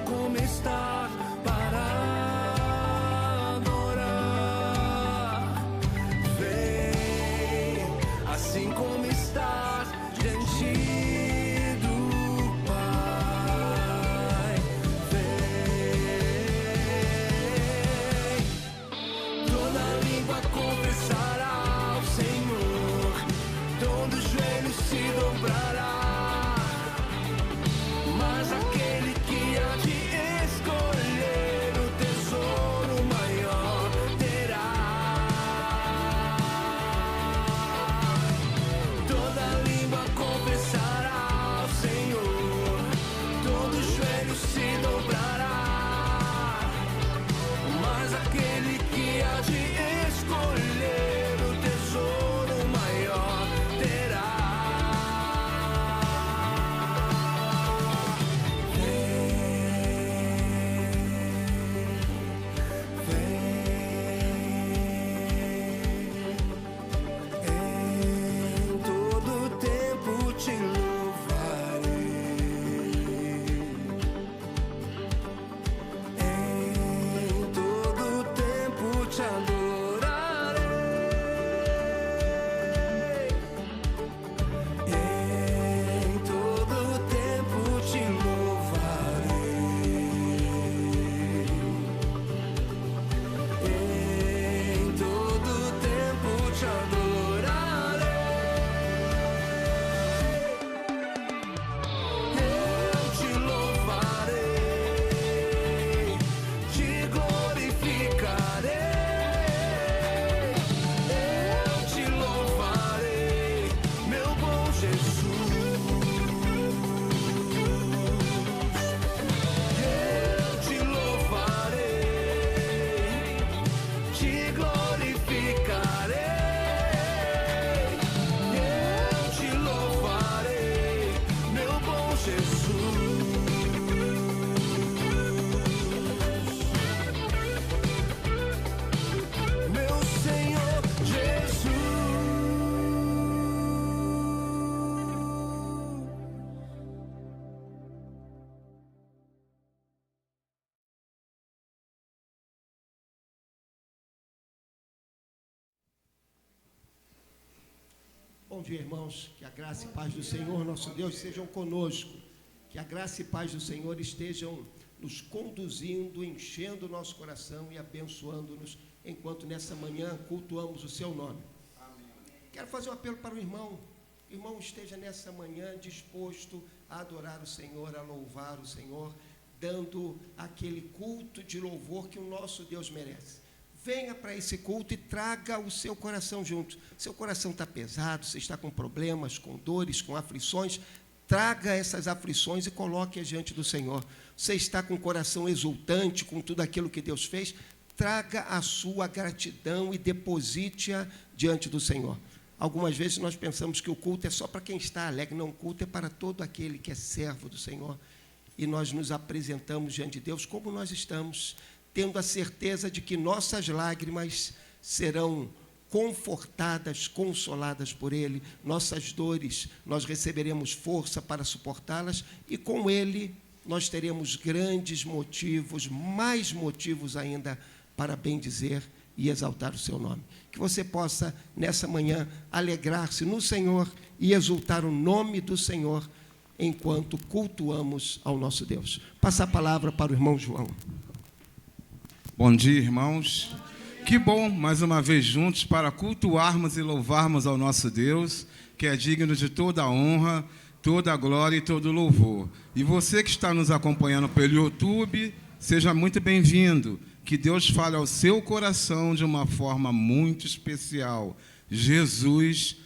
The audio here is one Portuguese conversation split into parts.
como estar para adorar. Vem, assim como estás diante do Pai. Vem, toda língua confessará ao Senhor, todo joelho se dobrará. Mas aquele que há de escolher o tesouro maior terá. Toda língua confessará ao Senhor, todo joelho se dobrará. Mas aquele que há de escolher o tesouro maior terá. Em todo tempo te louvarei. Em todo tempo te adorarei. Em todo tempo te louvarei. Em todo tempo te adorarei. Eu te louvarei, te glorificarei. Eu te louvarei, meu bom Jesus. Eu te louvarei, te glorificarei. Eu te louvarei, meu bom Jesus. Meu Senhor Jesus. Bom dia, irmãos. Que a graça e paz do Senhor, nosso Deus, sejam conosco. Que a graça e paz do Senhor estejam nos conduzindo, enchendo o nosso coração e abençoando-nos enquanto nessa manhã cultuamos o seu nome. Amém. Quero fazer um apelo para o irmão. O irmão esteja nessa manhã disposto a adorar o Senhor, a louvar o Senhor, dando aquele culto de louvor que o nosso Deus merece. Venha para esse culto e traga o seu coração junto. Seu coração está pesado, você está com problemas, com dores, com aflições. Traga essas aflições e coloque-as diante do Senhor. Você está com o coração exultante com tudo aquilo que Deus fez. Traga a sua gratidão e deposite-a diante do Senhor. Algumas vezes nós pensamos que o culto é só para quem está alegre. Não, o culto é para todo aquele que é servo do Senhor. E nós nos apresentamos diante de Deus como nós estamos, tendo a certeza de que nossas lágrimas serão confortadas, consoladas por Ele, nossas dores, nós receberemos força para suportá-las, e com Ele nós teremos grandes motivos, mais motivos ainda, para bendizer e exaltar o seu nome. Que você possa, nessa manhã, alegrar-se no Senhor e exultar o nome do Senhor, enquanto cultuamos ao nosso Deus. Passa a palavra para o irmão João. Bom dia, irmãos. Que bom, mais uma vez juntos, para cultuarmos e louvarmos ao nosso Deus, que é digno de toda a honra, toda a glória e todo o louvor. E você que está nos acompanhando pelo YouTube, seja muito bem-vindo. Que Deus fale ao seu coração de uma forma muito especial. Jesus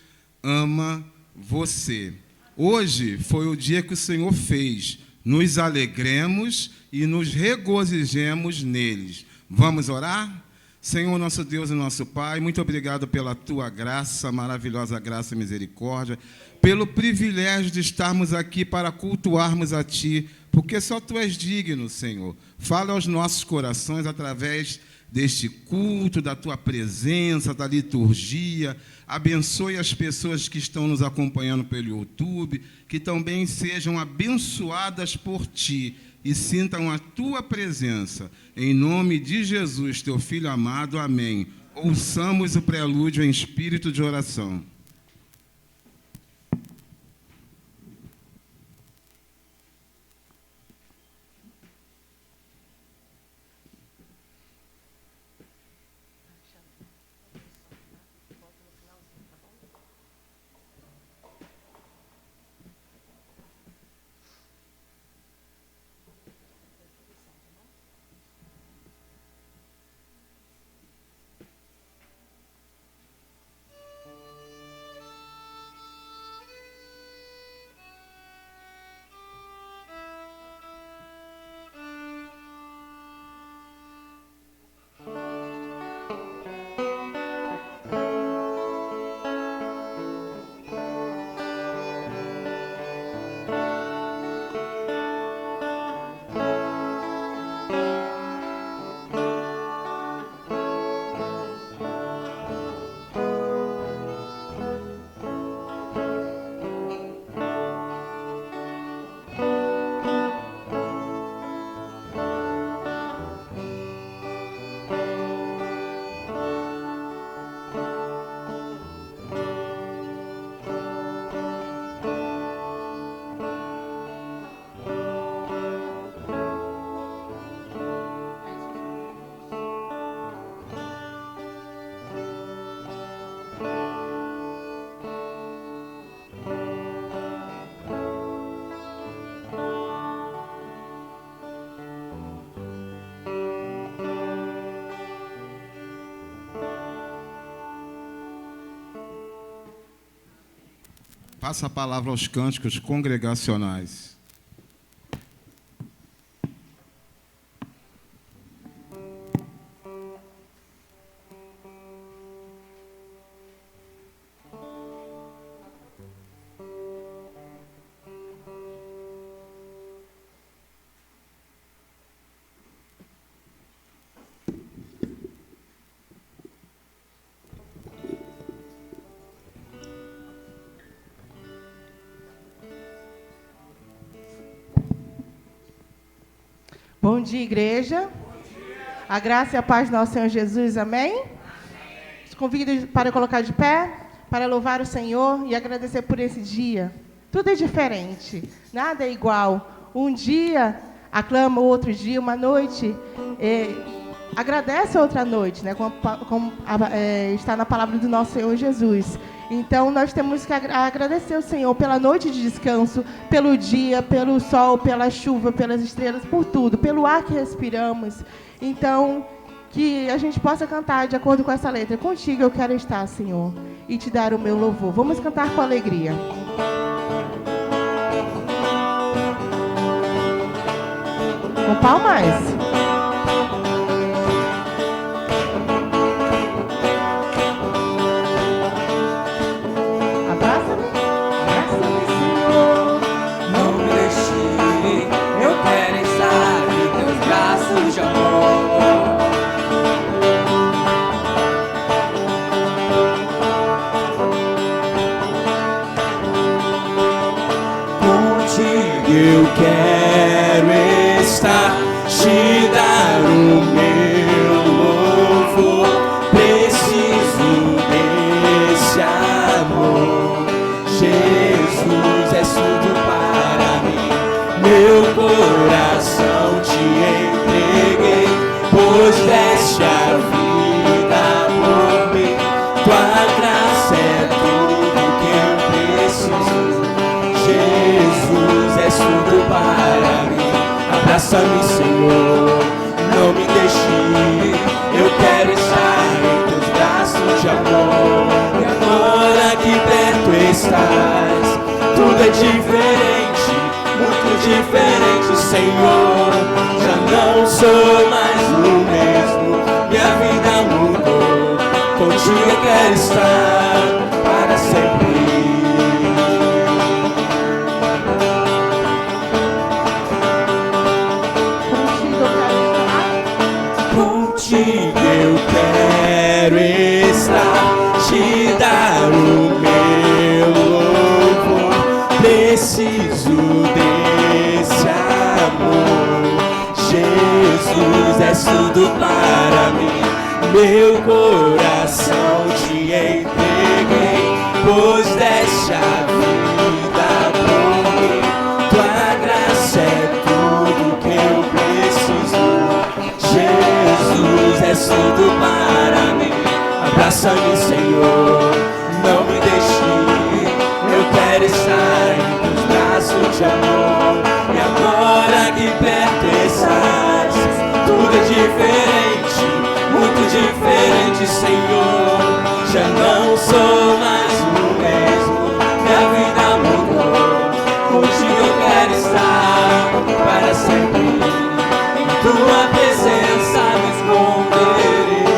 ama você. Hoje foi o dia que o Senhor fez. Nos alegremos e nos regozijemos neles. Vamos orar? Senhor, nosso Deus e nosso Pai, muito obrigado pela Tua graça, maravilhosa graça e misericórdia, pelo privilégio de estarmos aqui para cultuarmos a Ti, porque só Tu és digno, Senhor. Fala aos nossos corações através deste culto, da tua presença, da liturgia. Abençoe as pessoas que estão nos acompanhando pelo YouTube, que também sejam abençoadas por ti e sintam a tua presença. Em nome de Jesus, teu Filho amado. Amém. Ouçamos o prelúdio em espírito de oração. Passa a palavra aos cânticos congregacionais. Bom dia, igreja. Bom dia. A graça e a paz do nosso Senhor Jesus, amém? Os convido para colocar de pé, para louvar o Senhor e agradecer por esse dia. Tudo é diferente, nada é igual. Um dia aclama, outro dia, uma noite agradece a outra noite, né? Como está na palavra do nosso Senhor Jesus. Então, nós temos que agradecer ao Senhor pela noite de descanso, pelo dia, pelo sol, pela chuva, pelas estrelas, por tudo, pelo ar que respiramos. Então, que a gente possa cantar de acordo com essa letra. Contigo eu quero estar, Senhor, e te dar o meu louvor. Vamos cantar com alegria. Com palmas. Eu quero estar, te dar o meu louvor. Preciso desse amor. Jesus é tudo para mim. Meu coração te entreguei, pois deste a vida por mim. Tua graça é tudo que eu preciso. Jesus é tudo para mim. Abraça-me, Senhor, não me deixe ir. Eu quero estar em teus braços de amor. E agora que perto estás, tudo é diferente, muito diferente, Senhor. Já não sou mais o mesmo, minha vida mudou. Contigo eu quero estar para sempre. Contigo preciso desse amor. Jesus, és tudo para mim. Meu coração te entreguei, pois deste a vida por mim. Tua graça é tudo que eu preciso. Jesus, és tudo para mim. Abraça-me, Senhor, não me deixe ir. Eu quero estar em teus braços de amor. E agora que perto estás, tudo é diferente, muito diferente, Senhor. Já não sou mais o mesmo, minha vida mudou. Contigo eu quero estar para sempre. Em tua presença me esconderei.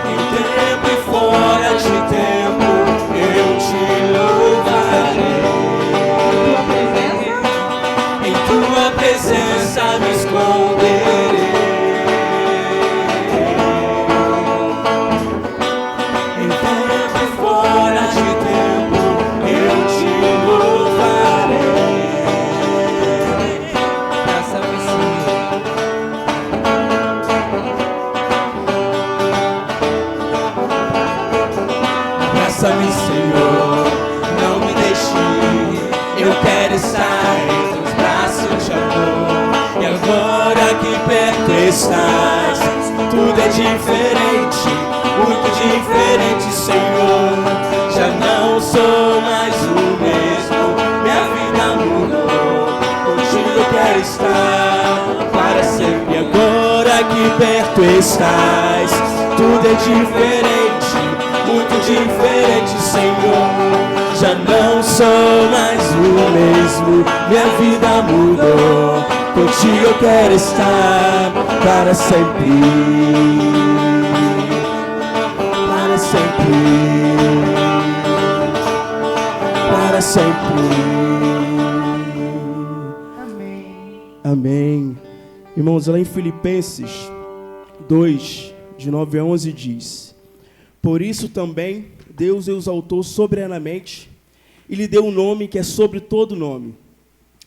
Em tempo e fora de tempo eu te louvarei. Em tua presença me esconderei. Em tempo e fora de tempo eu te louvarei. Abraça-me, Senhor. Abraça-me, Senhor, não me deixe ir. Eu quero estar em teus braços de amor. E agora que perto estás, tudo é diferente, muito diferente, Senhor. Já não sou mais o mesmo, minha vida mudou. Contigo eu quero estar para sempre. E agora que perto estás, tudo é diferente, muito diferente, Senhor. Já não sou mais o mesmo, minha vida mudou. Contigo eu quero estar para sempre. Para sempre. Para sempre. Amém. Amém. Irmãos, lá em Filipenses 2, de 9 a 11 diz: por isso também Deus o exaltou soberanamente e lhe deu um nome que é sobre todo nome,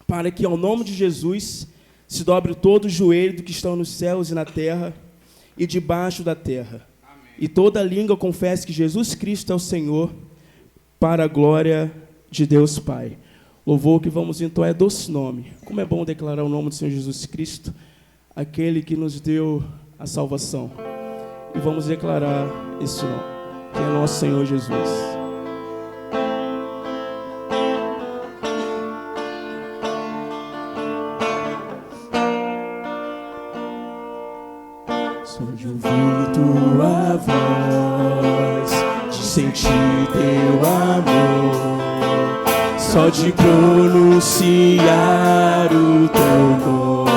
para que ao nome de Jesus se dobre todo o joelho do que estão nos céus e na terra e debaixo da terra. Amém. E toda língua confesse que Jesus Cristo é o Senhor, para a glória de Deus Pai. Louvor que vamos então é doce nome. Como é bom declarar o nome do Senhor Jesus Cristo, aquele que nos deu a salvação. E vamos declarar esse nome, que é nosso Senhor Jesus. Só de ouvir tua voz, de sentir teu amor, só de pronunciar o teu nome,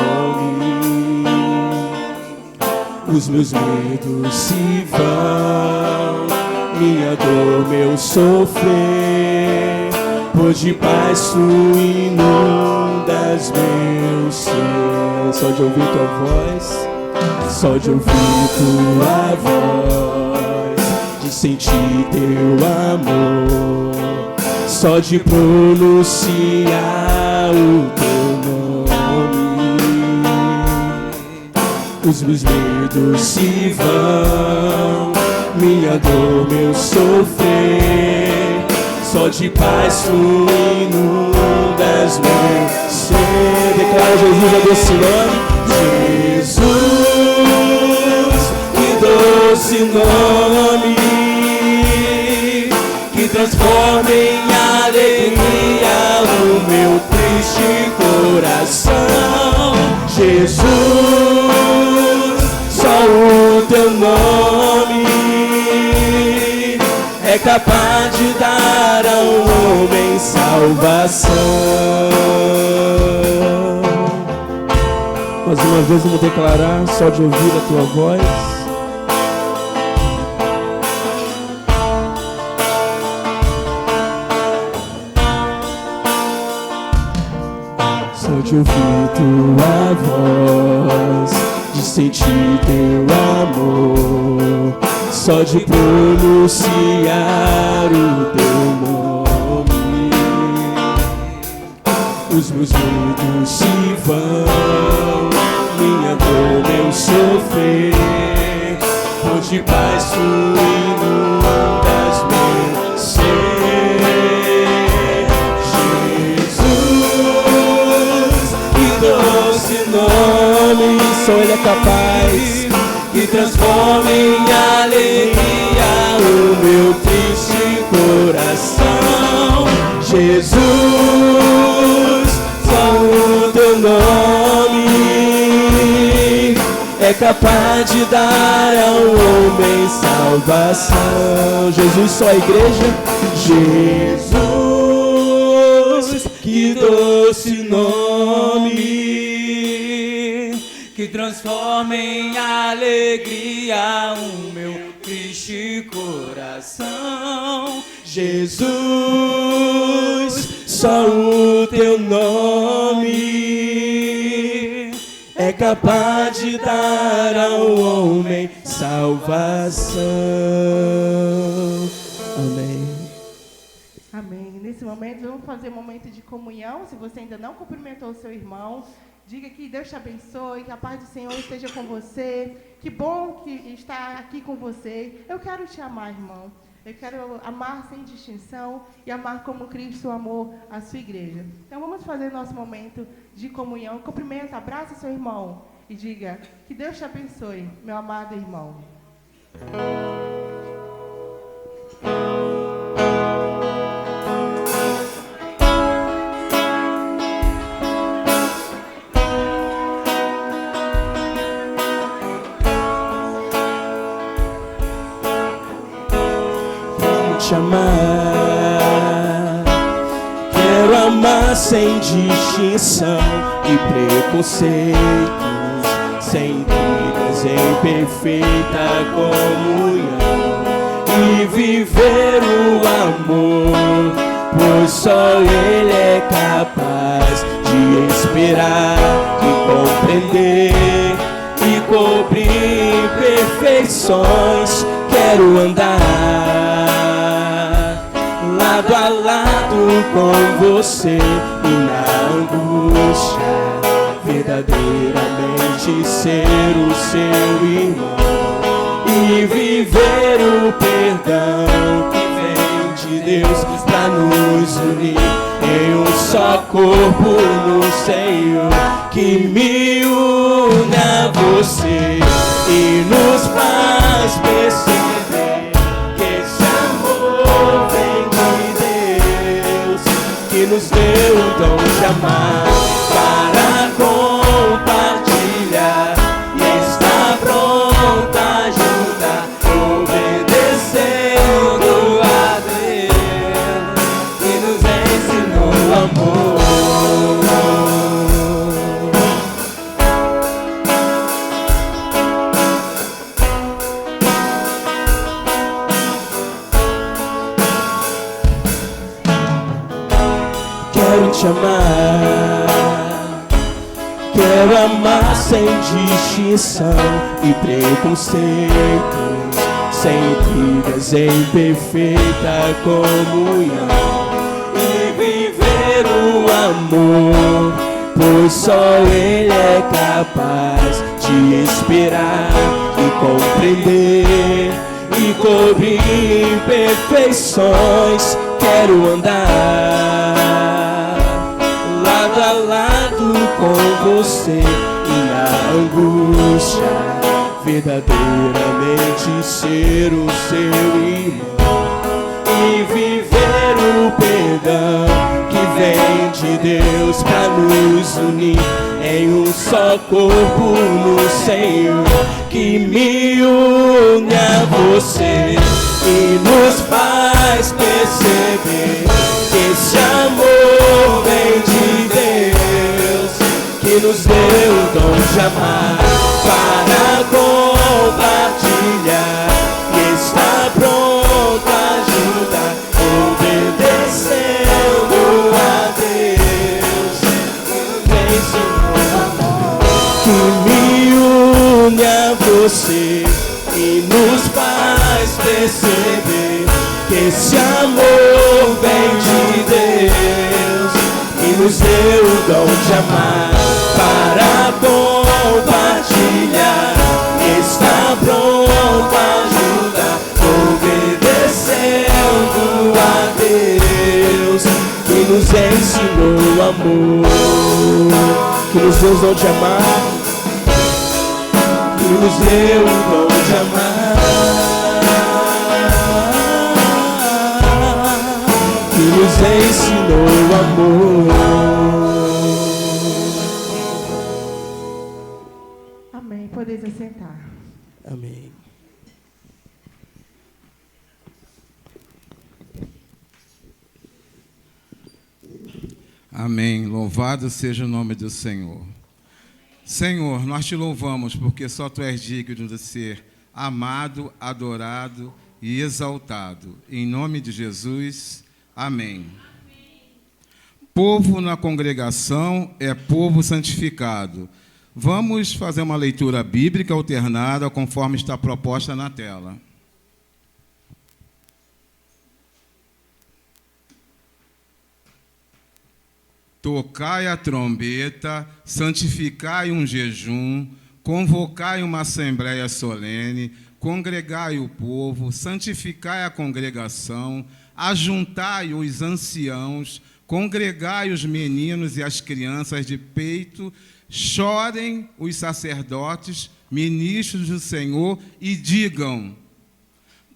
os meus medos se vão, minha dor, meu sofrer, por de paz tu inundas meu ser. Só de ouvir tua voz, só de ouvir tua voz, de sentir teu amor, só de pronunciar o teu nome, os meus medos se vão, minha dor, meu sofrer, só de paz tu inundas meu ser. Declara Jesus a doce nome. Jesus, que doce nome, que transforma em alegria o meu triste coração. Jesus, só o teu nome é capaz de dar ao homem salvação. Mais uma vez vamos declarar, só de ouvir a tua voz. Só de ouvir tua voz, de sentir teu amor, só de pronunciar só Ele é capaz, que transforma em alegria o meu triste coração. Jesus, só o teu nome é capaz de dar ao homem salvação. Jesus, só a igreja. Jesus, que doce nome, que transforma em alegria o meu triste coração. Jesus, só o teu nome é capaz de dar ao homem salvação. Amém. Amém. Nesse momento, vamos fazer um momento de comunhão. Se você ainda não cumprimentou o seu irmão, diga que Deus te abençoe, que a paz do Senhor esteja com você. Que bom que está aqui com você. Eu quero te amar, irmão. Eu quero amar sem distinção e amar como Cristo amou a sua igreja. Então vamos fazer nosso momento de comunhão. Cumprimenta, abraça seu irmão e diga que Deus te abençoe, meu amado irmão. Te amar, quero amar sem distinção e preconceitos, sem dúvidas, em perfeita comunhão, e viver o amor, pois só Ele é capaz de esperar e compreender e cobrir imperfeições. Quero andar lado a lado com você e na angústia verdadeiramente ser o seu irmão e viver o perdão que vem de Deus pra nos unir em um só corpo no Senhor, que me une a você e nos faz perceber que esse amor vem de Deus, que nos deu o dom de amar para compartilhar e está pronta a ajudar, obedecendo a Deus que nos ensinou o amor. Quero te amar, quero amar sem distinção e preconceitos, sem brigas, em perfeita comunhão, e viver o amor, pois só Ele é capaz de esperar e compreender e cobrir imperfeições. Quero andar lado a lado com você e na angústia verdadeiramente ser o seu irmão e viver o perdão que vem de Deus pra nos unir em um só corpo no Senhor, que me une a você e nos faz perceber que esse amor vem de Deus, que nos deu o dom de amar para compartilhar e está pronto a ajudar, obedecendo a Deus que nos ensinou o amor, que me une a você e nos faz perceber que esse amor vem de Deus, que nos deu o dom de amar para compartilhar, está pronto a ajudar, obedecendo a Deus que nos ensinou o amor, que nos deu o dom de amar nos deu o dom de amar, que nos ensinou o amor. Amém. Podeis assentar. Amém. Amém. Louvado seja o nome do Senhor. Senhor, nós te louvamos porque só tu és digno de ser amado, adorado e exaltado. Em nome de Jesus, amém. Povo na congregação é povo santificado. Vamos fazer uma leitura bíblica alternada conforme está proposta na tela. Tocai a trombeta, santificai um jejum, convocai uma assembleia solene, congregai o povo, santificai a congregação, ajuntai os anciãos, congregai os meninos e as crianças de peito, chorem os sacerdotes, ministros do Senhor, e digam: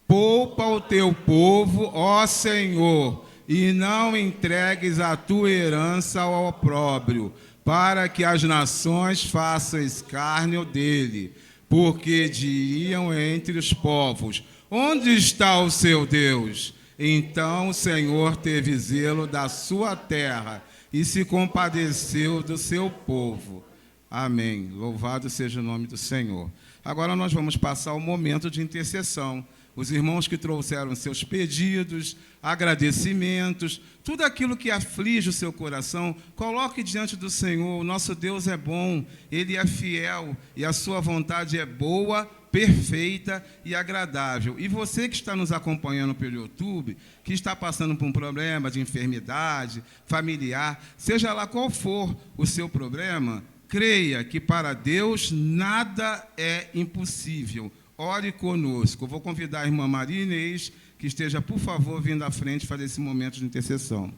poupa o teu povo, ó Senhor, e não entregues a tua herança ao opróbrio, para que as nações façam escárnio dele, porque diriam entre os povos: onde está o seu Deus? Então o Senhor teve zelo da sua terra e se compadeceu do seu povo. Amém. Louvado seja o nome do Senhor. Agora nós vamos passar o momento de intercessão. Os irmãos que trouxeram seus pedidos, agradecimentos, tudo aquilo que aflige o seu coração, coloque diante do Senhor. O nosso Deus é bom, Ele é fiel e a sua vontade é boa, perfeita e agradável. E você que está nos acompanhando pelo YouTube, que está passando por um problema de enfermidade familiar, seja lá qual for o seu problema, creia que para Deus nada é impossível. Ore conosco. Eu vou convidar a irmã Maria Inês, que esteja, por favor, vindo à frente fazer esse momento de intercessão.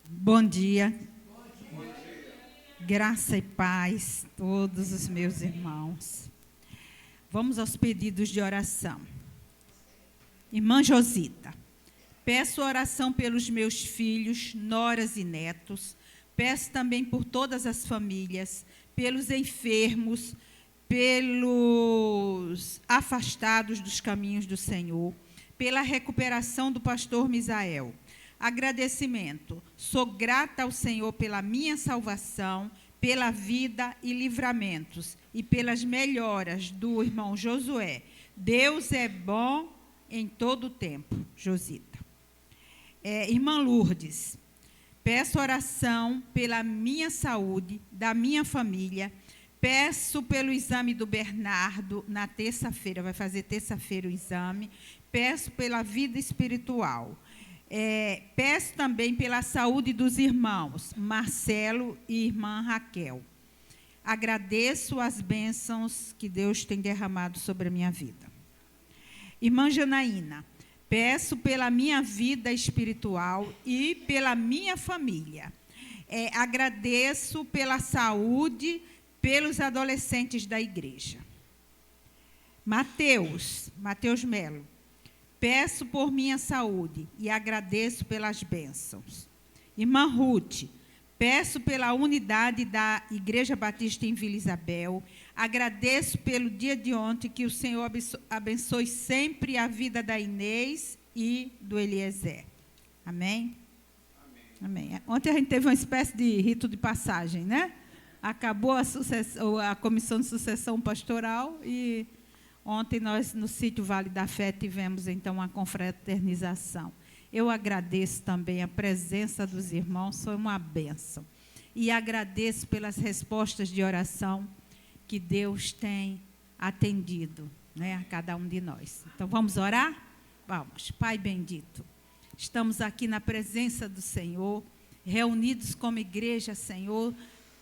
Bom dia. Graça e paz, todos os meus irmãos. Vamos aos pedidos de oração. Irmã Josita, peço oração pelos meus filhos, noras e netos. Peço também por todas as famílias, pelos enfermos, pelos afastados dos caminhos do Senhor, pela recuperação do pastor Misael. Agradecimento. Sou grata ao Senhor pela minha salvação, pela vida e livramentos e pelas melhoras do irmão Josué. Deus é bom em todo o tempo. Josita. Irmã Lourdes, peço oração pela minha saúde, da minha família. Peço pelo exame do Bernardo na terça-feira, vai fazer terça-feira o exame. Peço pela vida espiritual. Peço também pela saúde dos irmãos Marcelo e irmã Raquel. Agradeço as bênçãos que Deus tem derramado sobre a minha vida. Irmã Janaína, peço pela minha vida espiritual e pela minha família. Agradeço pela saúde, pelos adolescentes da igreja. Mateus Melo, peço por minha saúde e agradeço pelas bênçãos. Irmã Ruth, peço pela unidade da Igreja Batista em Vila Isabel. Agradeço pelo dia de ontem, que o Senhor abençoe sempre a vida da Inês e do Eliezer. Amém? Amém. Ontem a gente teve uma espécie de rito de passagem, né? Acabou a comissão de sucessão pastoral e ontem nós, no sítio Vale da Fé, tivemos, então, uma confraternização. Eu agradeço também a presença dos irmãos, foi uma bênção. E agradeço pelas respostas de oração que Deus tem atendido, né, a cada um de nós. Então, vamos orar? Vamos. Pai bendito, estamos aqui na presença do Senhor, reunidos como igreja, Senhor,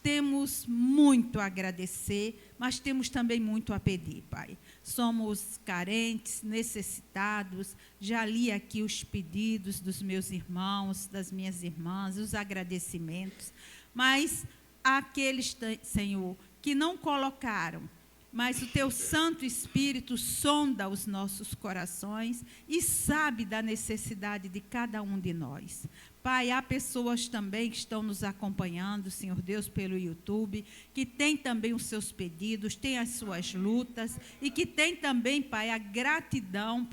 temos muito a agradecer, mas temos também muito a pedir, Pai. Somos carentes, necessitados. Já li aqui os pedidos dos meus irmãos, das minhas irmãs, os agradecimentos. Mas aqueles, Senhor, que não colocaram, mas o Teu Santo Espírito sonda os nossos corações e sabe da necessidade de cada um de nós. Pai, há pessoas também que estão nos acompanhando, Senhor Deus, pelo YouTube, que têm também os seus pedidos, têm as suas lutas, e que têm também, Pai, a gratidão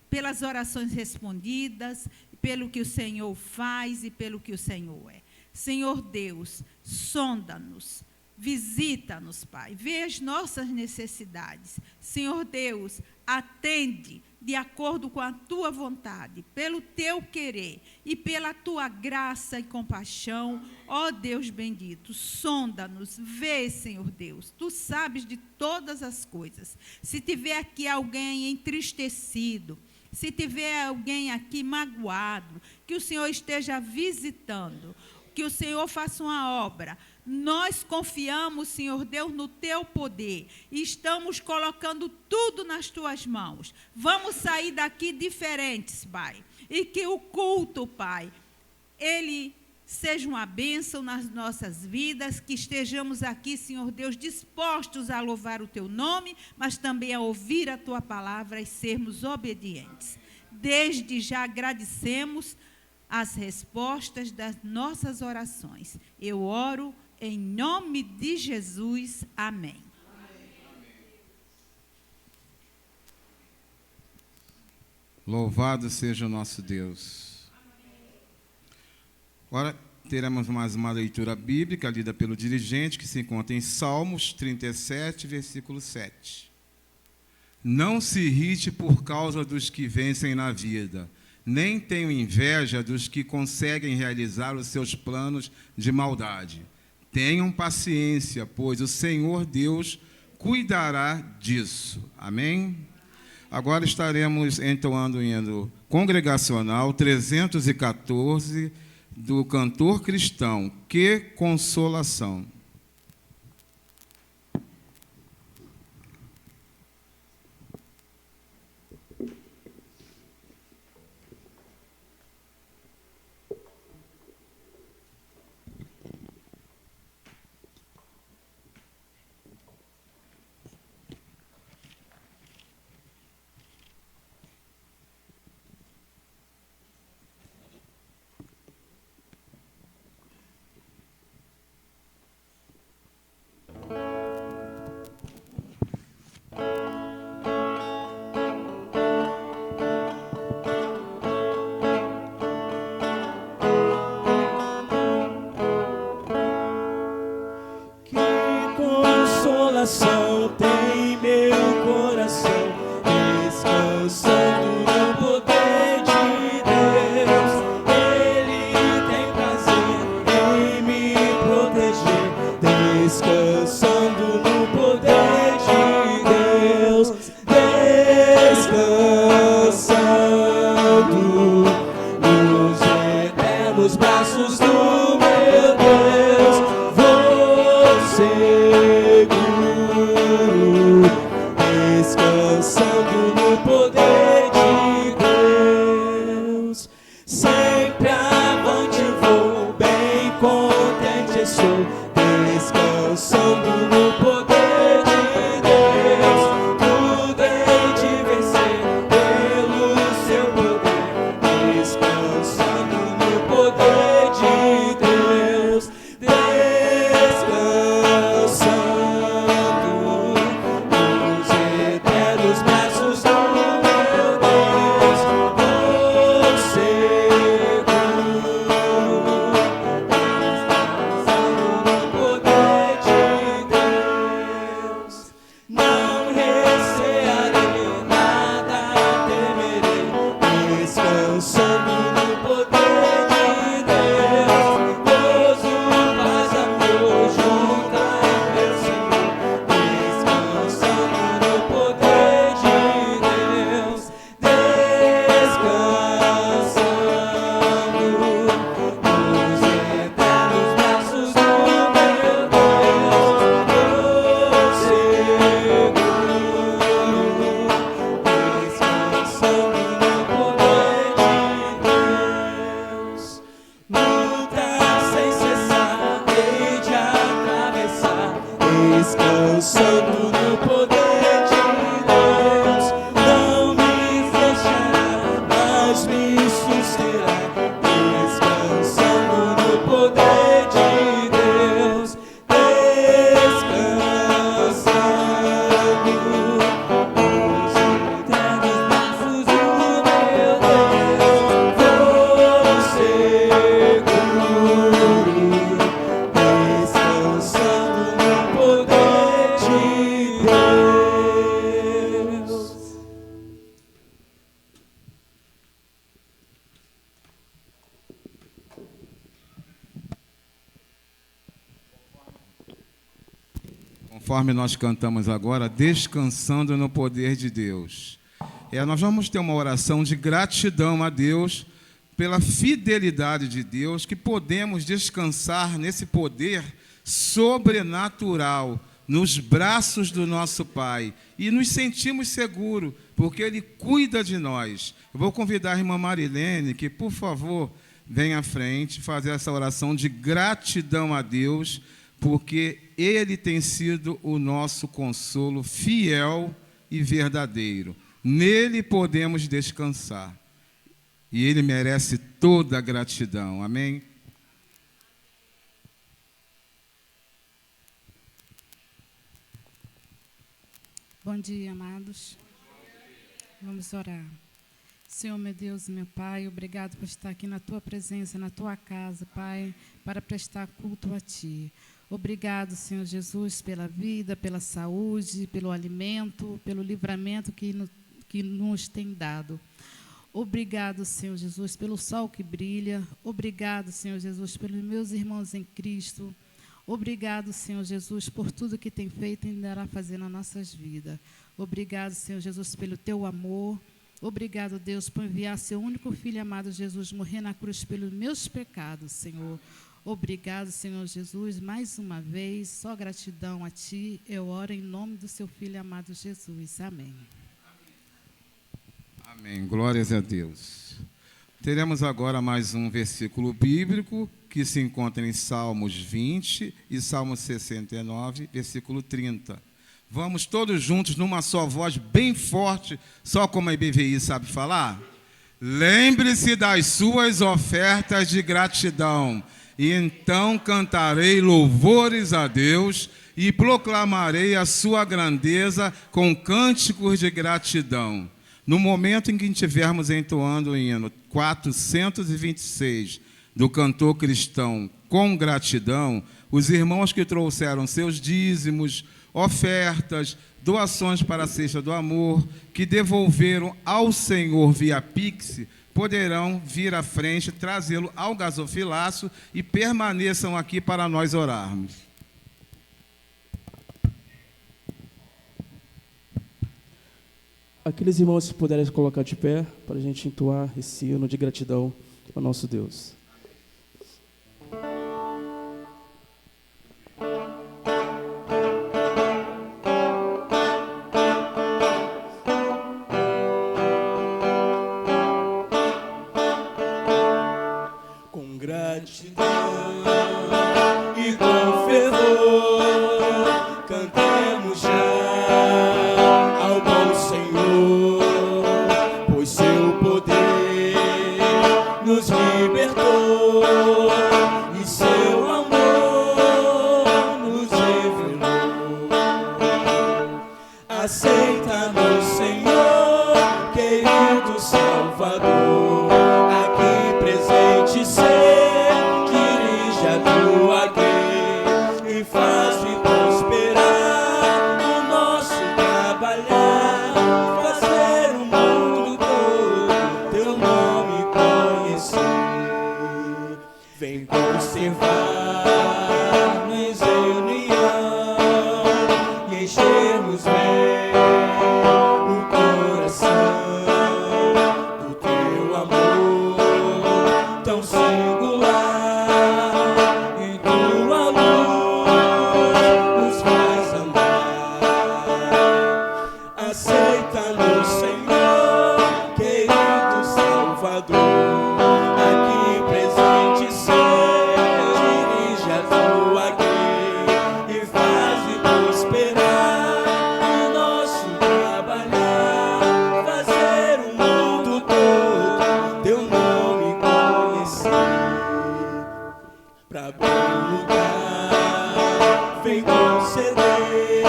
pelas orações respondidas, pelo que o Senhor faz e pelo que o Senhor é. Senhor Deus, sonda-nos, visita-nos, Pai, vê as nossas necessidades. Senhor Deus, atende de acordo com a Tua vontade, pelo Teu querer e pela Tua graça e compaixão. Ó Deus bendito, sonda-nos, vê, Senhor Deus, Tu sabes de todas as coisas. Se tiver aqui alguém entristecido, se tiver alguém aqui magoado, que o Senhor esteja visitando, que o Senhor faça uma obra. Nós confiamos, Senhor Deus, no Teu poder e estamos colocando tudo nas Tuas mãos. Vamos sair daqui diferentes, Pai, e que o culto, Pai, ele seja uma bênção nas nossas vidas, que estejamos aqui, Senhor Deus, dispostos a louvar o Teu nome, mas também a ouvir a Tua palavra e sermos obedientes. Desde já agradecemos as respostas das nossas orações. Eu oro em nome de Jesus. Amém. Louvado seja o nosso Deus. Agora teremos mais uma leitura bíblica lida pelo dirigente, que se encontra em Salmos 37, versículo 7. Não se irrite por causa dos que vencem na vida, nem tenho inveja dos que conseguem realizar os seus planos de maldade. Tenham paciência, pois o Senhor Deus cuidará disso. Amém? Agora estaremos entoando o hino congregacional 314 do cantor cristão. Que consolação! Tem meu coração descansando no poder de Deus. Ele tem prazer em me proteger, descansando no poder de Deus, descansando nos eternos braços do meu Deus. Você descansando no poder de Deus, sempre avante vou, bem contente estou, descansando no poder de Deus. Tudo hei de vencer pelo seu poder, descansando no poder de Deus, descansando no poder de Deus, não me deixará, mas me susterá. Descansando no poder de Deus, Conforme nós cantamos agora, descansando no poder de Deus. Nós vamos ter uma oração de gratidão a Deus pela fidelidade de Deus, que podemos descansar nesse poder sobrenatural, nos braços do nosso Pai, e nos sentimos seguros, porque Ele cuida de nós. Eu vou convidar a irmã Marilene, que, por favor, venha à frente fazer essa oração de gratidão a Deus, porque Ele tem sido o nosso consolo fiel e verdadeiro. Nele podemos descansar. E Ele merece toda a gratidão. Amém? Bom dia, amados. Vamos orar. Senhor, meu Deus e meu Pai, obrigado por estar aqui na Tua presença, na Tua casa, Pai, para prestar culto a Ti. Obrigado, Senhor Jesus, pela vida, pela saúde, pelo alimento, pelo livramento que nos tem dado. Obrigado, Senhor Jesus, pelo sol que brilha. Obrigado, Senhor Jesus, pelos meus irmãos em Cristo. Obrigado, Senhor Jesus, por tudo que tem feito e ainda irá fazer nas nossas vidas. Obrigado, Senhor Jesus, pelo Teu amor. Obrigado, Deus, por enviar Seu único Filho amado Jesus morrer na cruz pelos meus pecados, Senhor. Obrigado, Senhor Jesus, mais uma vez, só gratidão a Ti. Eu oro em nome do Seu Filho amado Jesus. Amém. Amém. Glórias a Deus. Teremos agora mais um versículo bíblico que se encontra em Salmos 20 e Salmos 69, versículo 30. Vamos todos juntos numa só voz, bem forte, só como a IBVI sabe falar. Lembre-se das suas ofertas de gratidão, e então cantarei louvores a Deus e proclamarei a sua grandeza com cânticos de gratidão. No momento em que estivermos entoando o hino 426 do cantor cristão com gratidão, os irmãos que trouxeram seus dízimos, ofertas, doações para a cesta do amor, que devolveram ao Senhor via Pix, poderão vir à frente, trazê-lo ao gasofilaço e permaneçam aqui para nós orarmos. Aqueles irmãos que puderem se colocar de pé para a gente entoar esse hino de gratidão ao nosso Deus. pra bom lugar. Vem conceder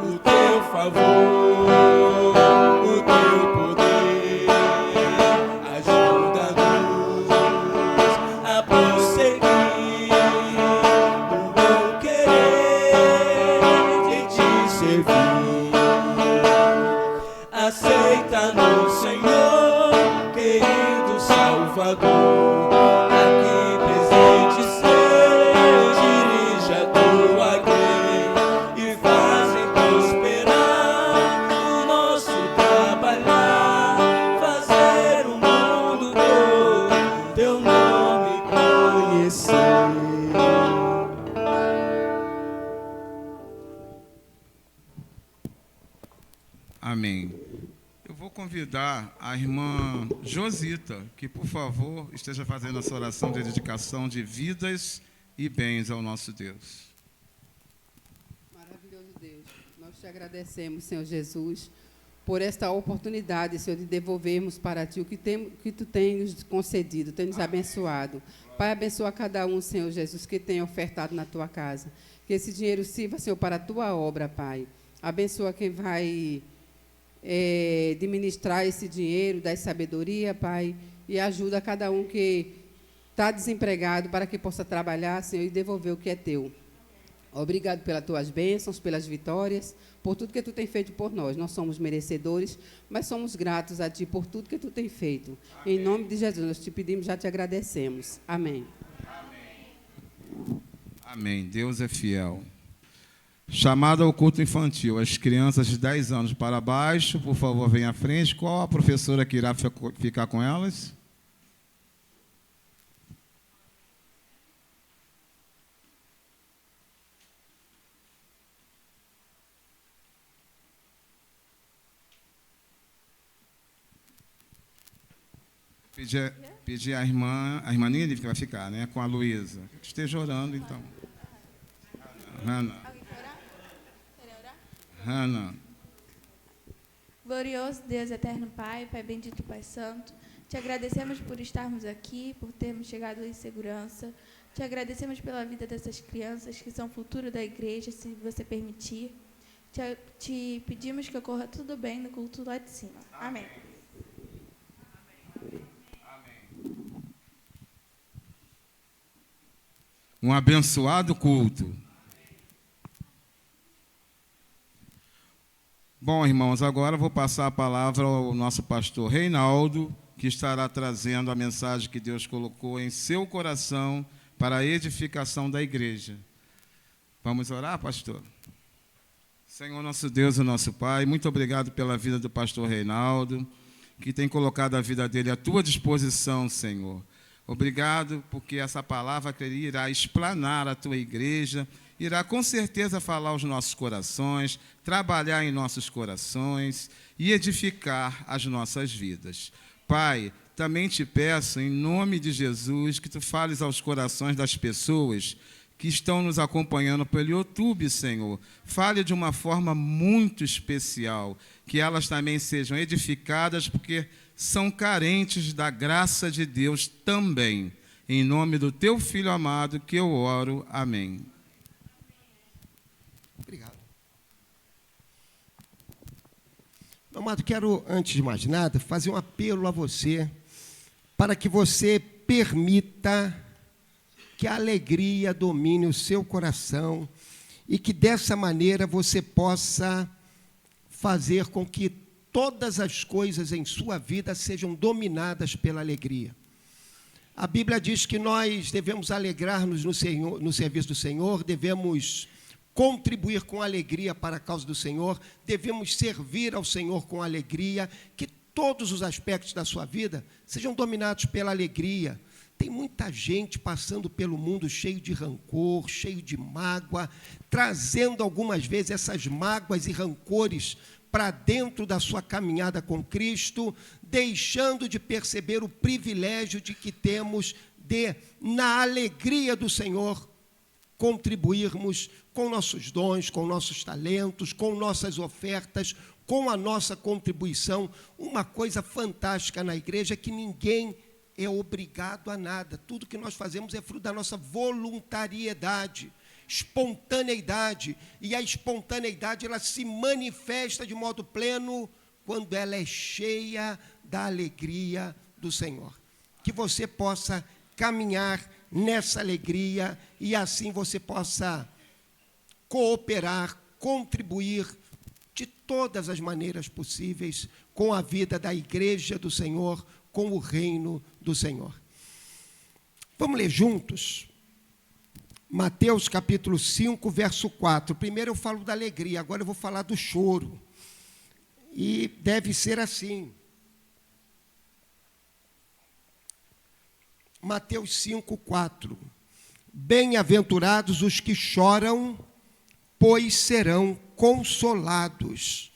o teu favor, o teu poder. Ajuda-nos a prosseguir no bom querer de te servir. Aceita-nos, Senhor, querido Salvador, aqui presente ser, dirige a tua grei e fazem prosperar o nosso trabalhar, fazer o mundo todo teu nome conhecer. Amém. Eu vou convidar a irmã Josita, que, por favor, esteja fazendo essa oração de dedicação de vidas e bens ao nosso Deus. Maravilhoso Deus, nós te agradecemos, Senhor Jesus, por esta oportunidade, Senhor, de devolvermos para Ti o que Tu tens nos concedido, tem nos abençoado. Pai, abençoa cada um, Senhor Jesus, que tem ofertado na Tua casa. Que esse dinheiro sirva, Senhor, para a Tua obra, Pai. Abençoa quem vai administrar esse dinheiro, dá sabedoria, Pai, e ajuda cada um que está desempregado para que possa trabalhar, Senhor, e devolver o que é Teu. Obrigado pelas Tuas bênçãos, pelas vitórias, por tudo que Tu tem feito por nós. Nós somos merecedores, mas somos gratos a Ti por tudo que Tu tem feito. Amém. Em nome de Jesus, nós te pedimos, já te agradecemos. Amém. Amém. Deus é fiel. Chamada ao culto infantil, as crianças de 10 anos para baixo, por favor, venham à frente. Qual a professora que irá ficar com elas? Pedir a irmã Nília que vai ficar, né, com a Luísa. Esteja orando, então. Hannah. Glorioso Deus, eterno Pai, Pai bendito, Pai santo, te agradecemos por estarmos aqui, por termos chegado em segurança. Te agradecemos pela vida dessas crianças que são futuro da igreja, se você permitir. Te pedimos que ocorra tudo bem no culto lá de cima. Amém. Um abençoado culto. Bom, irmãos, agora vou passar a palavra ao nosso pastor Reinaldo, que estará trazendo a mensagem que Deus colocou em seu coração para a edificação da igreja. Vamos orar, pastor? Senhor, nosso Deus e nosso Pai, muito obrigado pela vida do pastor Reinaldo, que tem colocado a vida dele à tua disposição, Senhor. Obrigado porque essa palavra que ele irá explanar a tua igreja, irá com certeza falar aos nossos corações, trabalhar em nossos corações e edificar as nossas vidas. Pai, também te peço, em nome de Jesus, que tu fales aos corações das pessoas que estão nos acompanhando pelo YouTube, Senhor. Fale de uma forma muito especial, que elas também sejam edificadas, porque são carentes da graça de Deus também. Em nome do teu Filho amado que eu oro. Amém. Obrigado. Meu amado, quero, antes de mais nada, fazer um apelo a você, para que você permita que a alegria domine o seu coração e que dessa maneira você possa fazer com que todas as coisas em sua vida sejam dominadas pela alegria. A Bíblia diz que nós devemos alegrar-nos no serviço do Senhor, devemos contribuir com alegria para a causa do Senhor, devemos servir ao Senhor com alegria, que todos os aspectos da sua vida sejam dominados pela alegria. Tem muita gente passando pelo mundo cheio de rancor, cheio de mágoa, trazendo algumas vezes essas mágoas e rancores para dentro da sua caminhada com Cristo, deixando de perceber o privilégio de que temos de, na alegria do Senhor, contribuirmos com nossos dons, com nossos talentos, com nossas ofertas, com a nossa contribuição. Uma coisa fantástica na igreja é que ninguém é obrigado a nada. Tudo que nós fazemos é fruto da nossa voluntariedade, espontaneidade. E a espontaneidade, ela se manifesta de modo pleno quando ela é cheia da alegria do Senhor. Que você possa caminhar nessa alegria e assim você possa cooperar, contribuir de todas as maneiras possíveis com a vida da igreja do Senhor, com o reino do Senhor. Vamos ler juntos? Mateus capítulo 5, verso 4. Primeiro eu falo da alegria, agora eu vou falar do choro. E deve ser assim. Mateus 5, 4. Bem-aventurados os que choram, pois serão consolados.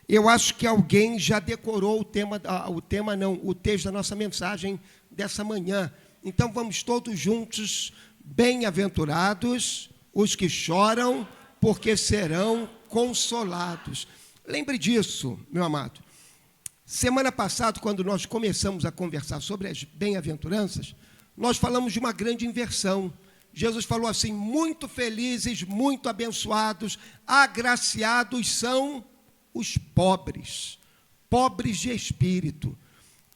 Eu acho que alguém já decorou o texto da nossa mensagem dessa manhã. Então vamos todos juntos. Bem-aventurados os que choram, porque serão consolados. Lembre disso, meu amado. Semana passada, quando nós começamos a conversar sobre as bem-aventuranças, nós falamos de uma grande inversão. Jesus falou assim: muito felizes, muito abençoados, agraciados são os pobres, pobres de espírito.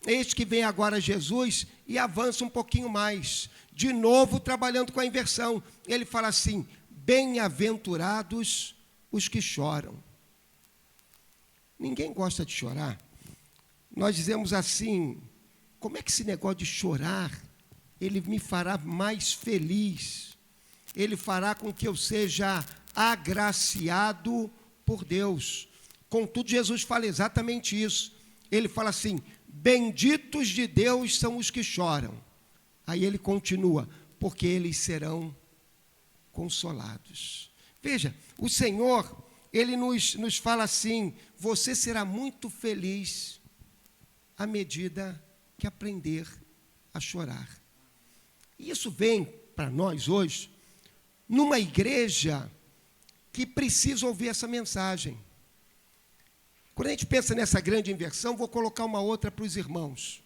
Eis que vem agora Jesus e avança um pouquinho mais, de novo trabalhando com a inversão. Ele fala assim: bem-aventurados os que choram. Ninguém gosta de chorar. Nós dizemos assim: como é que esse negócio de chorar, ele me fará mais feliz, ele fará com que eu seja agraciado por Deus. Contudo, Jesus fala exatamente isso. Ele fala assim: benditos de Deus são os que choram. Aí ele continua: porque eles serão consolados. Veja, o Senhor, ele nos fala assim: você será muito feliz à medida que aprender a chorar. E isso vem para nós hoje, numa igreja que precisa ouvir essa mensagem. Quando a gente pensa nessa grande inversão, vou colocar uma outra para os irmãos.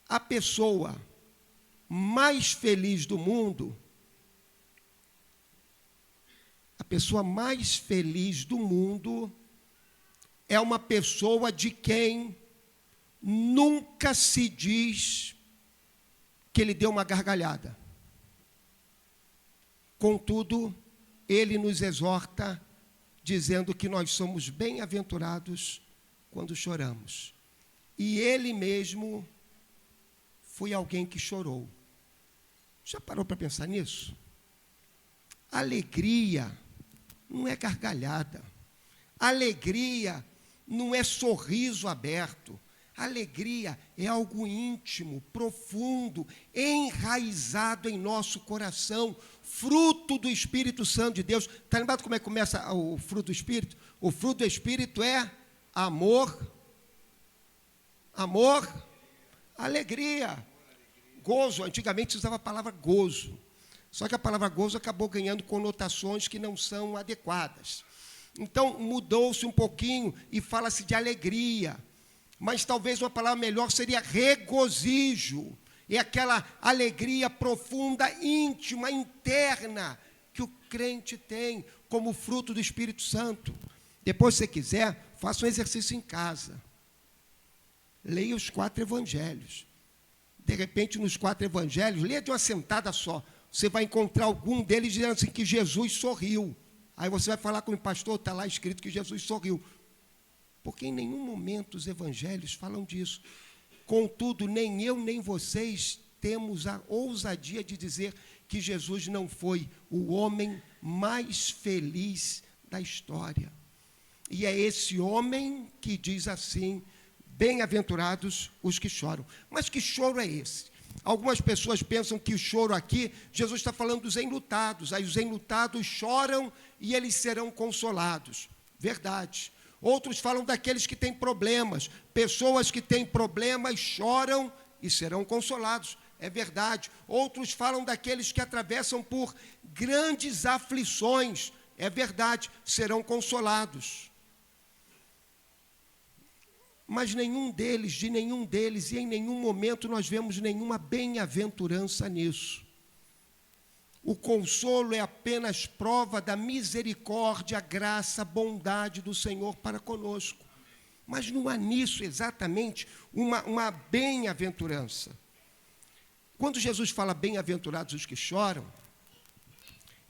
A pessoa mais feliz do mundo, é uma pessoa de quem nunca se diz que ele deu uma gargalhada. Contudo, ele nos exorta dizendo que nós somos bem-aventurados quando choramos. E ele mesmo foi alguém que chorou. Já parou para pensar nisso? Alegria não é gargalhada. Alegria não é sorriso aberto. Alegria é algo íntimo, profundo, enraizado em nosso coração, fruto do Espírito Santo de Deus. Está lembrado como é que começa o fruto do Espírito? O fruto do Espírito é amor, alegria, gozo. Antigamente se usava a palavra gozo, só que a palavra gozo acabou ganhando conotações que não são adequadas. Então mudou-se um pouquinho e fala-se de alegria. Mas talvez uma palavra melhor seria regozijo. É aquela alegria profunda, íntima, interna, que o crente tem como fruto do Espírito Santo. Depois, se você quiser, faça um exercício em casa. Leia os 4 evangelhos. De repente, nos 4 evangelhos, leia de uma sentada só. Você vai encontrar algum deles dizendo assim que Jesus sorriu. Aí você vai falar com o pastor, está lá escrito que Jesus sorriu. Porque em nenhum momento os evangelhos falam disso. Contudo, nem eu nem vocês temos a ousadia de dizer que Jesus não foi o homem mais feliz da história. E é esse homem que diz assim: bem-aventurados os que choram. Mas que choro é esse? Algumas pessoas pensam que o choro aqui, Jesus está falando dos enlutados. Aí os enlutados choram e eles serão consolados. Verdade. Outros falam daqueles que têm problemas. Pessoas que têm problemas choram e serão consolados. É verdade. Outros falam daqueles que atravessam por grandes aflições. É verdade, serão consolados. Mas de nenhum deles, e em nenhum momento nós vemos nenhuma bem-aventurança nisso. O consolo é apenas prova da misericórdia, graça, bondade do Senhor para conosco. Mas não há nisso exatamente uma bem-aventurança. Quando Jesus fala bem-aventurados os que choram,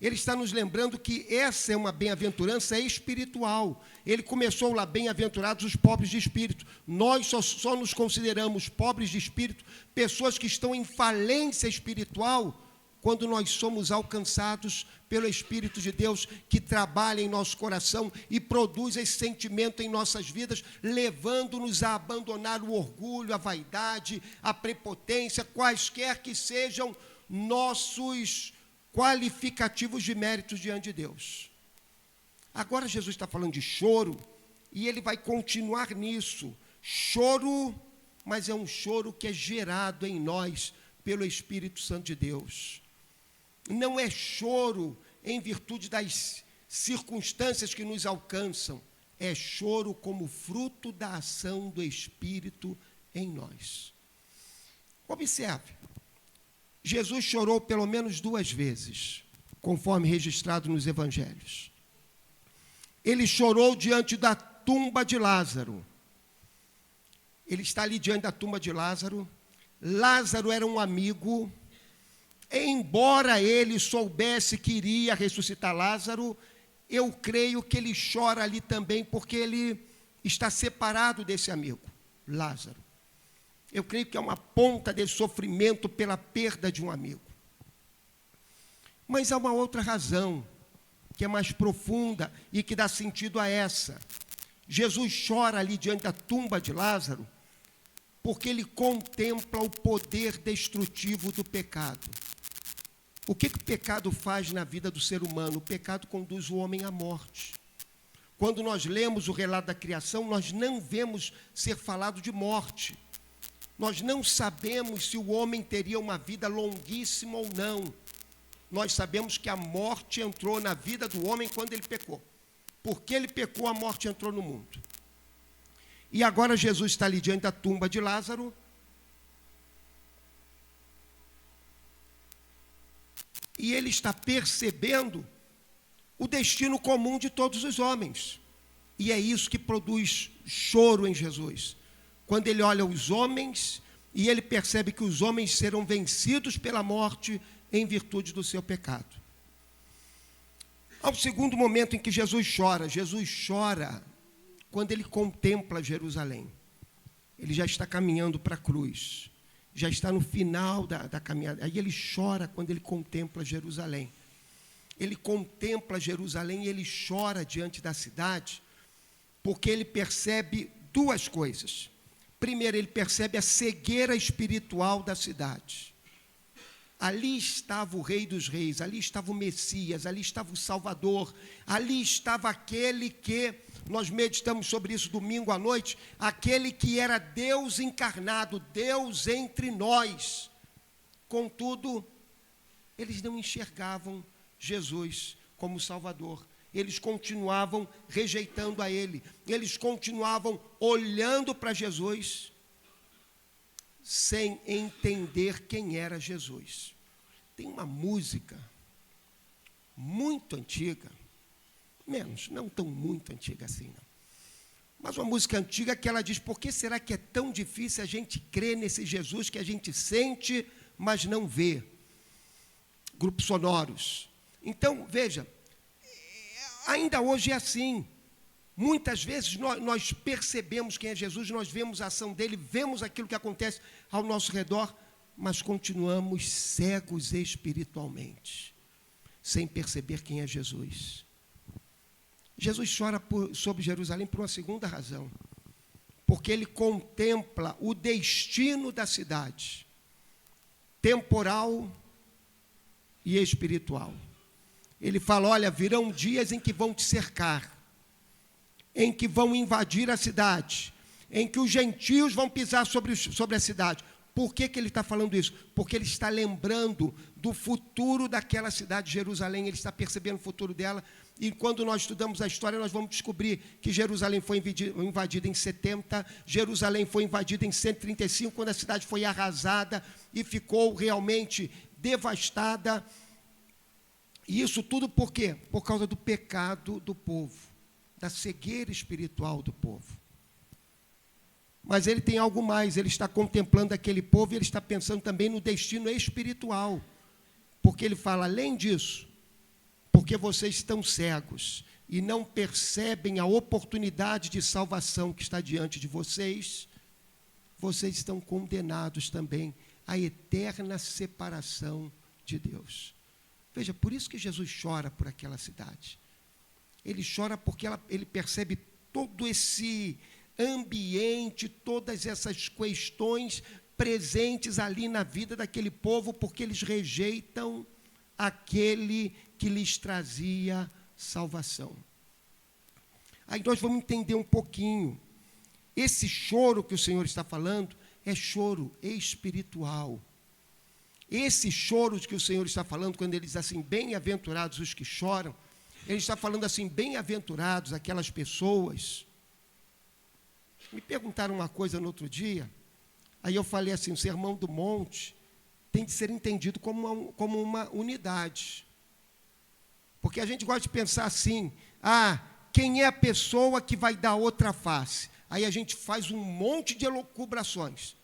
ele está nos lembrando que essa é uma bem-aventurança espiritual. Ele começou lá, bem-aventurados os pobres de espírito. Nós só nos consideramos pobres de espírito, pessoas que estão em falência espiritual, quando nós somos alcançados pelo Espírito de Deus, que trabalha em nosso coração e produz esse sentimento em nossas vidas, levando-nos a abandonar o orgulho, a vaidade, a prepotência, quaisquer que sejam nossos qualificativos de méritos diante de Deus. Agora Jesus está falando de choro, e ele vai continuar nisso. Choro, mas é um choro que é gerado em nós pelo Espírito Santo de Deus. Não é choro em virtude das circunstâncias que nos alcançam, é choro como fruto da ação do Espírito em nós. Observe, Jesus chorou pelo menos 2 vezes, conforme registrado nos evangelhos. Ele chorou diante da tumba de Lázaro. Ele está ali diante da tumba de Lázaro. Lázaro era um amigo. Embora ele soubesse que iria ressuscitar Lázaro, eu creio que ele chora ali também, porque ele está separado desse amigo, Lázaro. Eu creio que é uma ponta de sofrimento pela perda de um amigo. Mas há uma outra razão, que é mais profunda e que dá sentido a essa. Jesus chora ali diante da tumba de Lázaro, porque ele contempla o poder destrutivo do pecado. O que o pecado faz na vida do ser humano? O pecado conduz o homem à morte. Quando nós lemos o relato da criação, nós não vemos ser falado de morte. Nós não sabemos se o homem teria uma vida longuíssima ou não. Nós sabemos que a morte entrou na vida do homem quando ele pecou. Porque ele pecou, a morte entrou no mundo. E agora Jesus está ali diante da tumba de Lázaro. E ele está percebendo o destino comum de todos os homens. E é isso que produz choro em Jesus. Quando ele olha os homens e ele percebe que os homens serão vencidos pela morte em virtude do seu pecado. Ao segundo momento em que Jesus chora quando ele contempla Jerusalém. Ele já está caminhando para a cruz. Já está no final da caminhada. Aí ele chora quando ele contempla Jerusalém. Ele contempla Jerusalém e ele chora diante da cidade, porque ele percebe 2 coisas. Primeiro, ele percebe a cegueira espiritual da cidade. Ali estava o Rei dos Reis, ali estava o Messias, ali estava o Salvador, ali estava aquele que, nós meditamos sobre isso domingo à noite, aquele que era Deus encarnado, Deus entre nós. Contudo, eles não enxergavam Jesus como Salvador. Eles continuavam rejeitando a Ele. Eles continuavam olhando para Jesus sem entender quem era Jesus. Tem uma música muito antiga, não tão muito antiga assim, não. Mas uma música antiga que ela diz: por que será que é tão difícil a gente crer nesse Jesus que a gente sente, mas não vê? Grupos sonoros. Então, veja, ainda hoje é assim. Muitas vezes nós percebemos quem é Jesus, nós vemos a ação dele, vemos aquilo que acontece ao nosso redor, mas continuamos cegos espiritualmente, sem perceber quem é Jesus. Jesus chora sobre Jerusalém por uma segunda razão, porque ele contempla o destino da cidade, temporal e espiritual. Ele fala: olha, virão dias em que vão te cercar, em que vão invadir a cidade, em que os gentios vão pisar sobre a cidade. Por que ele está falando isso? Porque ele está lembrando do futuro daquela cidade de Jerusalém, ele está percebendo o futuro dela, E quando nós estudamos a história, nós vamos descobrir que Jerusalém foi invadida em 70, Jerusalém foi invadida em 135, quando a cidade foi arrasada e ficou realmente devastada. E isso tudo por quê? Por causa do pecado do povo, da cegueira espiritual do povo. Mas ele tem algo mais, ele está contemplando aquele povo e ele está pensando também no destino espiritual. Porque ele fala, além disso, porque vocês estão cegos e não percebem a oportunidade de salvação que está diante de vocês, vocês estão condenados também à eterna separação de Deus. Veja, por isso que Jesus chora por aquela cidade. Ele chora porque ele percebe todo esse ambiente, todas essas questões presentes ali na vida daquele povo, porque eles rejeitam aquele que lhes trazia salvação. Aí nós vamos entender um pouquinho. Esse choro que o Senhor está falando é choro espiritual. Esse choro que o Senhor está falando, quando ele diz assim, bem-aventurados os que choram, ele está falando assim, bem-aventurados aquelas pessoas. Me perguntaram uma coisa no outro dia, aí eu falei assim, o Sermão do Monte tem de ser entendido como uma unidade. Porque a gente gosta de pensar assim, quem é a pessoa que vai dar outra face? Aí a gente faz um monte de elucubrações.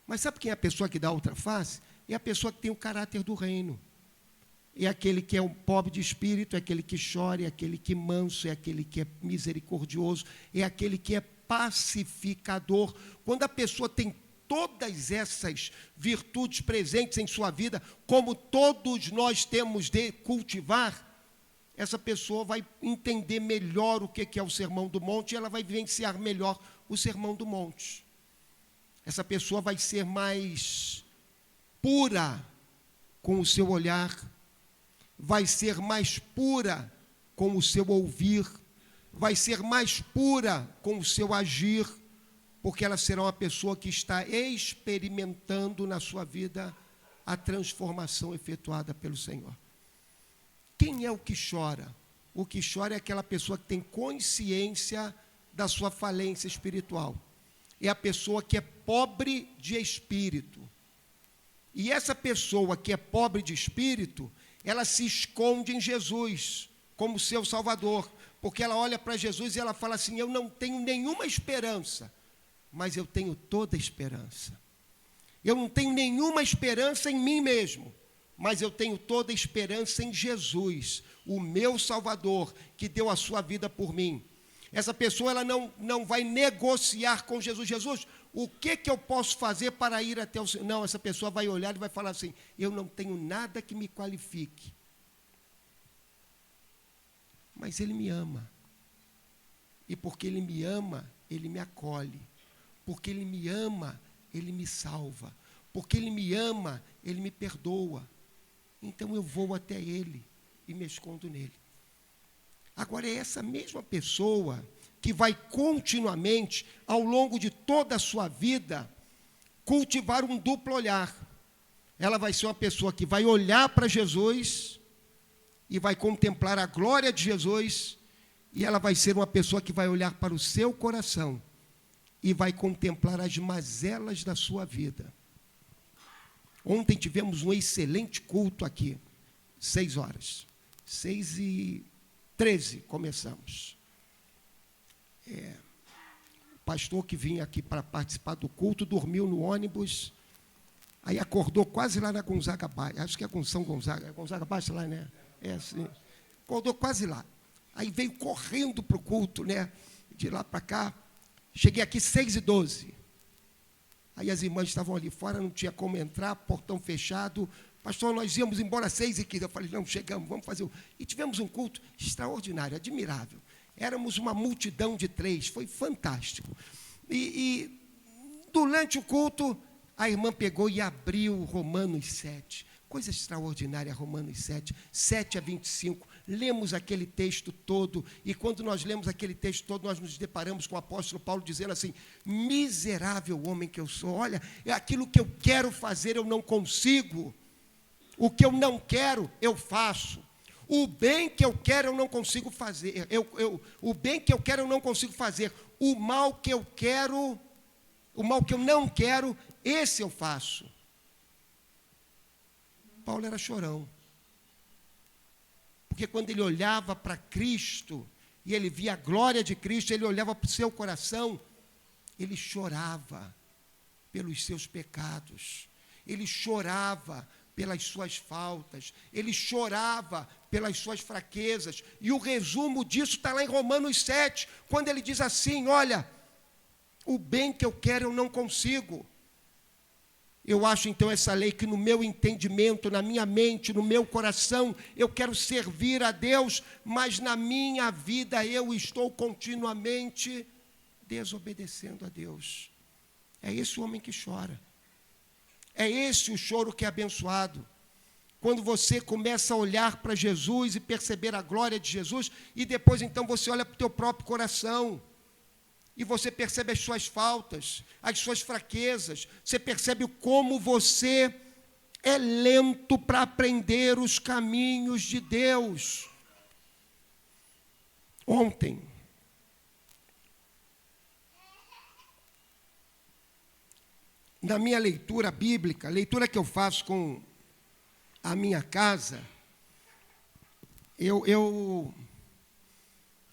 Mas sabe quem é a pessoa que dá outra face? É a pessoa que tem o caráter do reino. É aquele que é um pobre de espírito, é aquele que chora, é aquele que é manso, é aquele que é misericordioso, é aquele que é pacificador. Quando a pessoa tem todas essas virtudes presentes em sua vida, como todos nós temos de cultivar, essa pessoa vai entender melhor o que é o Sermão do Monte e ela vai vivenciar melhor o Sermão do Monte. Essa pessoa vai ser mais pura com o seu olhar, vai ser mais pura com o seu ouvir, vai ser mais pura com o seu agir, porque ela será uma pessoa que está experimentando na sua vida a transformação efetuada pelo Senhor. Quem é o que chora? O que chora é aquela pessoa que tem consciência da sua falência espiritual. É a pessoa que é pobre de espírito. E essa pessoa que é pobre de espírito, ela se esconde em Jesus como seu Salvador, porque ela olha para Jesus e ela fala assim, eu não tenho nenhuma esperança, mas eu tenho toda a esperança. Eu não tenho nenhuma esperança em mim mesmo, mas eu tenho toda a esperança em Jesus, o meu Salvador, que deu a sua vida por mim. Essa pessoa ela não vai negociar com Jesus. Jesus, o que eu posso fazer para ir até o Senhor? Não, essa pessoa vai olhar e vai falar assim, eu não tenho nada que me qualifique. Mas Ele me ama. E porque Ele me ama, Ele me acolhe. Porque Ele me ama, Ele me salva. Porque Ele me ama, Ele me perdoa. Então eu vou até Ele e me escondo nele. Agora é essa mesma pessoa que vai continuamente, ao longo de toda a sua vida, cultivar um duplo olhar. Ela vai ser uma pessoa que vai olhar para Jesus e vai contemplar a glória de Jesus, e ela vai ser uma pessoa que vai olhar para o seu coração e vai contemplar as mazelas da sua vida. Ontem tivemos um excelente culto aqui, 6 horas, 6h13 começamos. O pastor que vinha aqui para participar do culto dormiu no ônibus, aí acordou quase lá na Gonzaga Baixo, acho que é São Gonzaga, é Gonzaga Baixo lá, né? Assim, acordou quase lá. Aí veio correndo para o culto, né? De lá para cá, cheguei aqui 6h12. Aí as irmãs estavam ali fora, não tinha como entrar, portão fechado. Pastor, nós íamos embora às 6h15. Eu falei, não, chegamos, vamos fazer. E tivemos um culto extraordinário, admirável. Éramos uma multidão de 3, foi fantástico. E durante o culto, a irmã pegou e abriu Romanos 7. Coisa extraordinária, Romanos 7, 7-25. Lemos aquele texto todo, e quando nós lemos aquele texto todo, nós nos deparamos com o apóstolo Paulo dizendo assim, miserável homem que eu sou, olha, é aquilo que eu quero fazer, eu não consigo. O que eu não quero, eu faço. O bem que eu quero eu não consigo fazer. O bem que eu quero eu não consigo fazer. O mal que eu não quero, esse eu faço. Paulo era chorão. Porque quando ele olhava para Cristo, e ele via a glória de Cristo, ele olhava para o seu coração, ele chorava pelos seus pecados, ele chorava pelas suas faltas, ele chorava pelas suas fraquezas, e o resumo disso está lá em Romanos 7, quando ele diz assim, olha, o bem que eu quero eu não consigo. Eu acho então essa lei que no meu entendimento, na minha mente, no meu coração, eu quero servir a Deus, mas na minha vida eu estou continuamente desobedecendo a Deus. É esse o homem que chora. É esse o choro que é abençoado. Quando você começa a olhar para Jesus e perceber a glória de Jesus, e depois então você olha para o teu próprio coração, e você percebe as suas faltas, as suas fraquezas, você percebe como você é lento para aprender os caminhos de Deus. Ontem, na minha leitura bíblica, leitura que eu faço com a minha casa,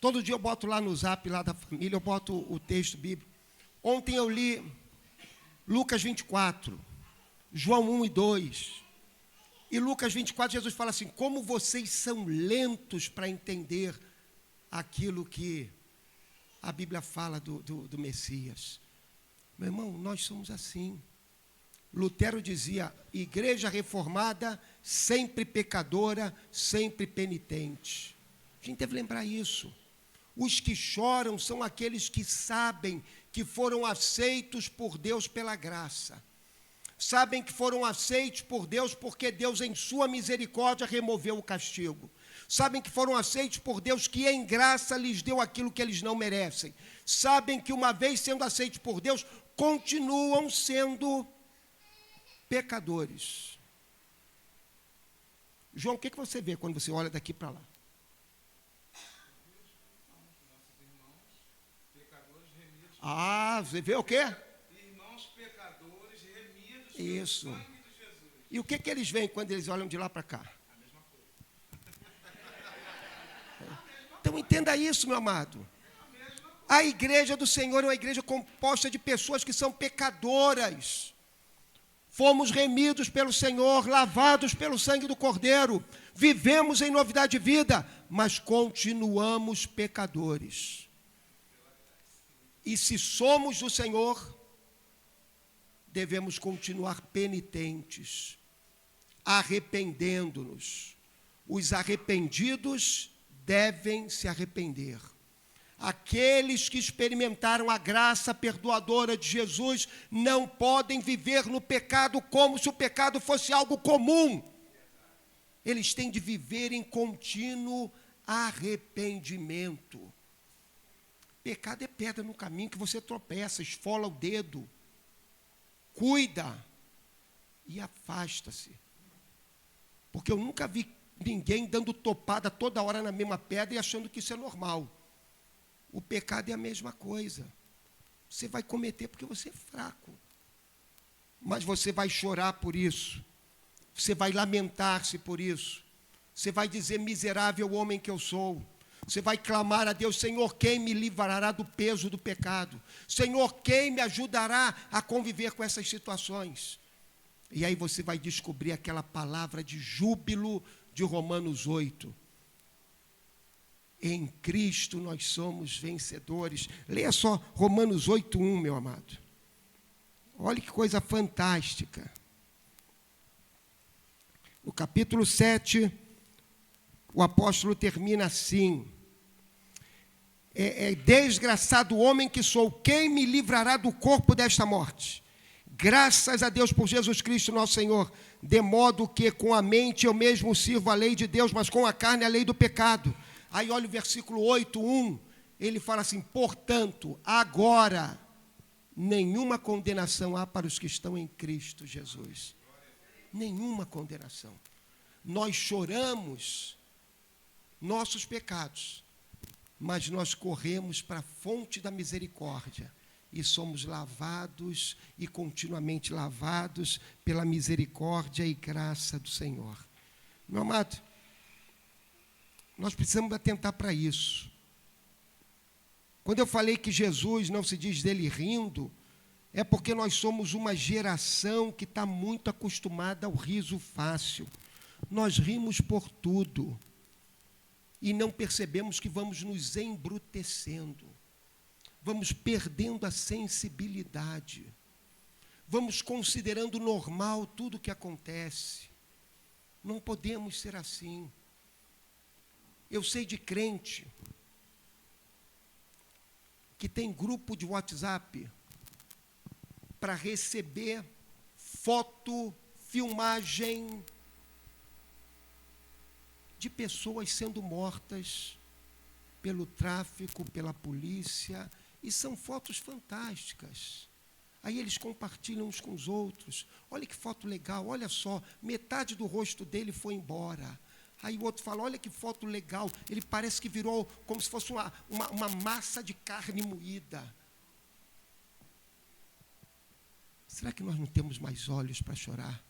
todo dia eu boto lá no zap, lá da família, eu boto o texto bíblico. Ontem eu li Lucas 24, João 1 e 2. E Lucas 24, Jesus fala assim, como vocês são lentos para entender aquilo que a Bíblia fala do Messias. Meu irmão, nós somos assim. Lutero dizia, igreja reformada, sempre pecadora, sempre penitente. A gente deve lembrar isso. Os que choram são aqueles que sabem que foram aceitos por Deus pela graça. Sabem que foram aceitos por Deus porque Deus, em sua misericórdia, removeu o castigo. Sabem que foram aceitos por Deus que, em graça, lhes deu aquilo que eles não merecem. Sabem que, uma vez sendo aceitos por Deus, continuam sendo pecadores. João, o que você vê quando você olha daqui para lá? Ah, você vê o quê? Irmãos pecadores remidos isso. Pelo sangue de Jesus. E o que eles veem quando eles olham de lá para cá? A mesma coisa. Então entenda isso, meu amado. A igreja do Senhor é uma igreja composta de pessoas que são pecadoras. Fomos remidos pelo Senhor, lavados pelo sangue do Cordeiro, vivemos em novidade de vida, mas continuamos pecadores. E se somos do Senhor, devemos continuar penitentes, arrependendo-nos. Os arrependidos devem se arrepender. Aqueles que experimentaram a graça perdoadora de Jesus não podem viver no pecado como se o pecado fosse algo comum. Eles têm de viver em contínuo arrependimento. Pecado é pedra no caminho que você tropeça, esfola o dedo. Cuida e afasta-se. Porque eu nunca vi ninguém dando topada toda hora na mesma pedra e achando que isso é normal. O pecado é a mesma coisa. Você vai cometer porque você é fraco. Mas você vai chorar por isso. Você vai lamentar-se por isso. Você vai dizer, miserável homem que eu sou. Você vai clamar a Deus, Senhor, quem me livrará do peso do pecado? Senhor, quem me ajudará a conviver com essas situações? E aí você vai descobrir aquela palavra de júbilo de Romanos 8. Em Cristo nós somos vencedores. Leia só Romanos 8:1, meu amado. Olha que coisa fantástica. No capítulo 7, o apóstolo termina assim. Desgraçado homem que sou, quem me livrará do corpo desta morte? Graças a Deus por Jesus Cristo nosso Senhor, de modo que com a mente eu mesmo sirvo a lei de Deus, mas com a carne a lei do pecado. Aí olha o versículo 8:1, ele fala assim, portanto, agora, nenhuma condenação há para os que estão em Cristo Jesus. Nenhuma condenação. Nós choramos nossos pecados, mas nós corremos para a fonte da misericórdia e somos lavados e continuamente lavados pela misericórdia e graça do Senhor. Meu amado, nós precisamos atentar para isso. Quando eu falei que Jesus não se diz dele rindo, é porque nós somos uma geração que está muito acostumada ao riso fácil. Nós rimos por tudo e não percebemos que vamos nos embrutecendo, vamos perdendo a sensibilidade, vamos considerando normal tudo o que acontece. Não podemos ser assim. Eu sei de crente que tem grupo de WhatsApp para receber foto, filmagem de pessoas sendo mortas pelo tráfico, pela polícia, e são fotos fantásticas. Aí eles compartilham uns com os outros. Olha que foto legal, olha só, metade do rosto dele foi embora. Aí o outro fala, olha que foto legal, ele parece que virou como se fosse uma massa de carne moída. Será que nós não temos mais olhos para chorar?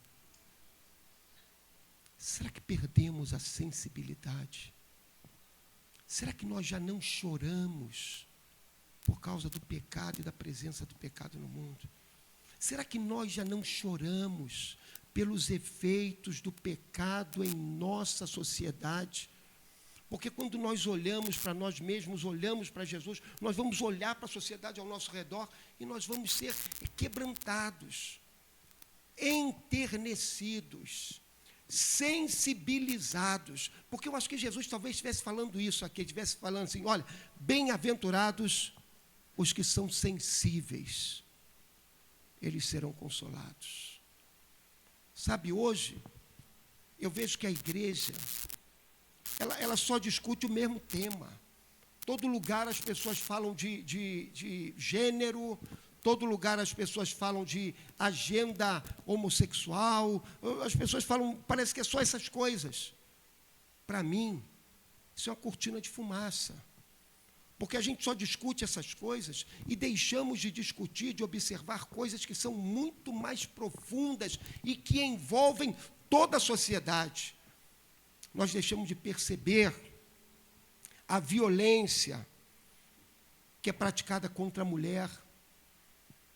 Será que perdemos a sensibilidade? Será que nós já não choramos por causa do pecado e da presença do pecado no mundo? Será que nós já não choramos pelos efeitos do pecado em nossa sociedade? Porque quando nós olhamos para nós mesmos, olhamos para Jesus, nós vamos olhar para a sociedade ao nosso redor e nós vamos ser quebrantados, enternecidos, sensibilizados. Porque eu acho que Jesus talvez estivesse falando isso aqui, estivesse falando assim, olha, bem-aventurados os que são sensíveis, eles serão consolados. Sabe, hoje, eu vejo que a igreja, ela só discute o mesmo tema. Todo lugar as pessoas falam de gênero, todo lugar as pessoas falam de agenda homossexual, as pessoas falam, parece que é só essas coisas. Para mim, isso é uma cortina de fumaça. Porque a gente só discute essas coisas e deixamos de discutir, de observar coisas que são muito mais profundas e que envolvem toda a sociedade. Nós deixamos de perceber a violência que é praticada contra a mulher,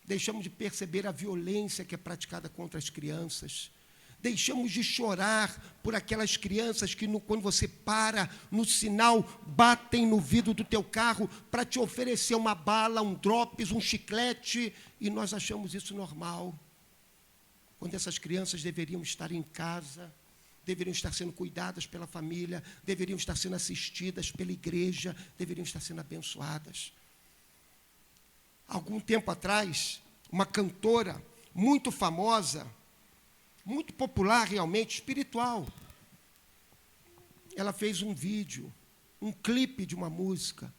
deixamos de perceber a violência que é praticada contra as crianças, deixamos de chorar por aquelas crianças que, quando você para no sinal, batem no vidro do teu carro para te oferecer uma bala, um drops, um chiclete, e nós achamos isso normal, quando essas crianças deveriam estar em casa, deveriam estar sendo cuidadas pela família, deveriam estar sendo assistidas pela igreja, deveriam estar sendo abençoadas. Algum tempo atrás, uma cantora muito famosa, muito popular realmente, espiritual, ela fez um vídeo, um clipe de uma música,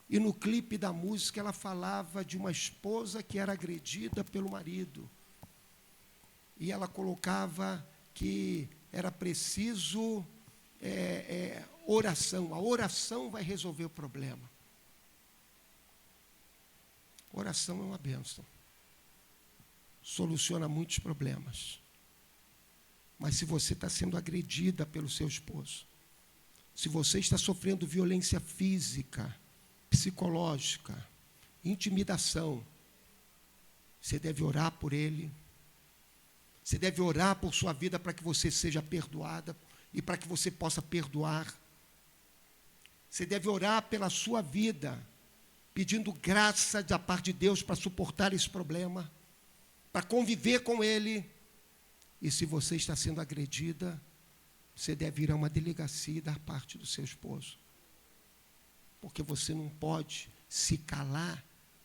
e no clipe da música ela falava de uma esposa que era agredida pelo marido, e ela colocava que era preciso oração, a oração vai resolver o problema. Oração é uma bênção, soluciona muitos problemas. Mas se você está sendo agredida pelo seu esposo, se você está sofrendo violência física, psicológica, intimidação, você deve orar por ele, você deve orar por sua vida para que você seja perdoada e para que você possa perdoar. Você deve orar pela sua vida, pedindo graça da parte de Deus para suportar esse problema, para conviver com ele. E se você está sendo agredida, você deve ir a uma delegacia e dar parte do seu esposo. Porque você não pode se calar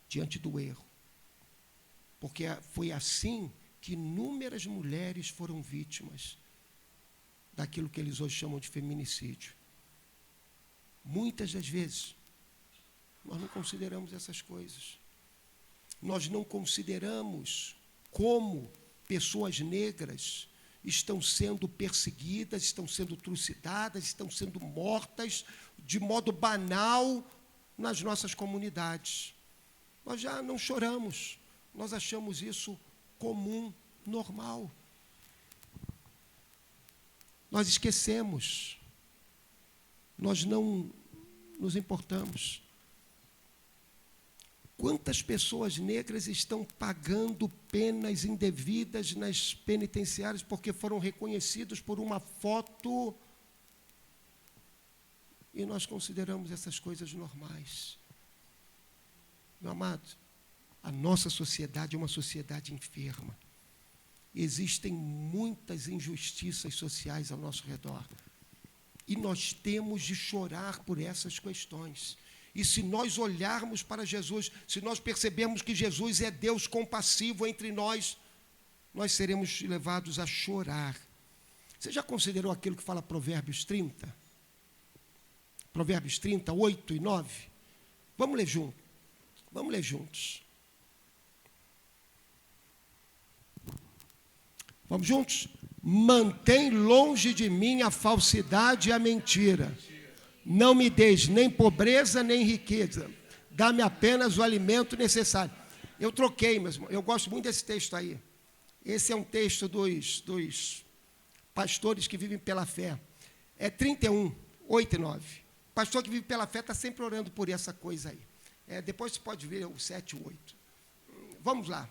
diante do erro. Porque foi assim que inúmeras mulheres foram vítimas daquilo que eles hoje chamam de feminicídio. Muitas das vezes, nós não consideramos essas coisas. Nós não consideramos como pessoas negras estão sendo perseguidas, estão sendo trucidadas, estão sendo mortas de modo banal nas nossas comunidades. Nós já não choramos, nós achamos isso comum, normal. Nós esquecemos, nós não nos importamos. Quantas pessoas negras estão pagando penas indevidas nas penitenciárias porque foram reconhecidos por uma foto e nós consideramos essas coisas normais? Meu amado, a nossa sociedade é uma sociedade enferma. Existem muitas injustiças sociais ao nosso redor. E nós temos de chorar por essas questões. E se nós olharmos para Jesus, se nós percebermos que Jesus é Deus compassivo entre nós, nós seremos levados a chorar. Você já considerou aquilo que fala Provérbios 30? Provérbios 30, 8 e 9? Vamos ler juntos. Vamos ler juntos. Vamos juntos? Mantém longe de mim a falsidade e a mentira. Não me deis nem pobreza nem riqueza. Dá-me apenas o alimento necessário. Eu troquei, meu irmão. Eu gosto muito desse texto aí. Esse é um texto dos pastores que vivem pela fé. É 31, 8 e 9. Pastor que vive pela fé está sempre orando por essa coisa aí. Depois você pode ver o 7 e 8. Vamos lá.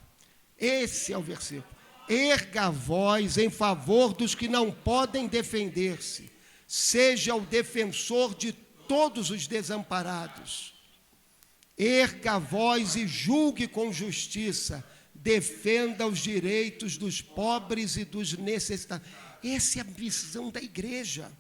Esse é o versículo. Erga a voz em favor dos que não podem defender-se. Seja o defensor de todos os desamparados. Erga a voz e julgue com justiça. Defenda os direitos dos pobres e dos necessitados. Essa é a missão da igreja.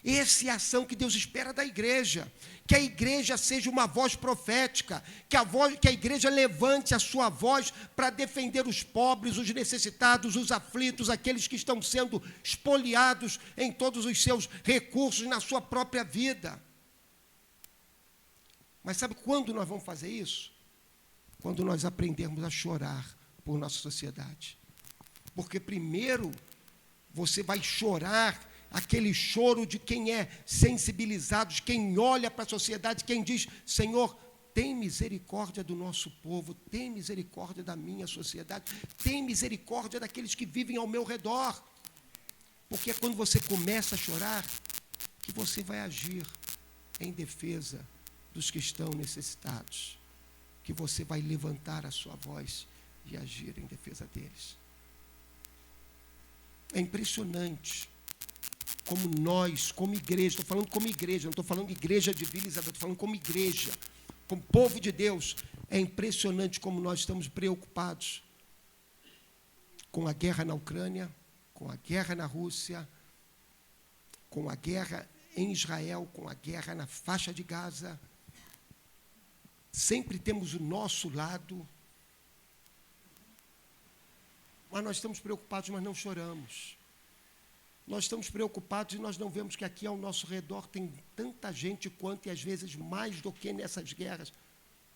Essa é a ação que Deus espera da igreja. Que a igreja seja uma voz profética, que a igreja levante a sua voz para defender os pobres, os necessitados, os aflitos, aqueles que estão sendo espoliados em todos os seus recursos na sua própria vida. Mas sabe quando nós vamos fazer isso? Quando nós aprendermos a chorar por nossa sociedade. Porque primeiro você vai chorar aquele choro de quem é sensibilizado, de quem olha para a sociedade, quem diz: Senhor, tem misericórdia do nosso povo, tem misericórdia da minha sociedade, tem misericórdia daqueles que vivem ao meu redor. Porque é quando você começa a chorar que você vai agir em defesa dos que estão necessitados, que você vai levantar a sua voz e agir em defesa deles. É impressionante como nós, como igreja, estou falando como igreja, não estou falando igreja de Vila Isabel, estou falando como igreja, como povo de Deus. É impressionante como nós estamos preocupados com a guerra na Ucrânia, com a guerra na Rússia, com a guerra em Israel, com a guerra na faixa de Gaza. Sempre temos o nosso lado, mas nós estamos preocupados, mas não choramos. Nós estamos preocupados e nós não vemos que aqui ao nosso redor tem tanta gente quanto, e às vezes mais do que nessas guerras,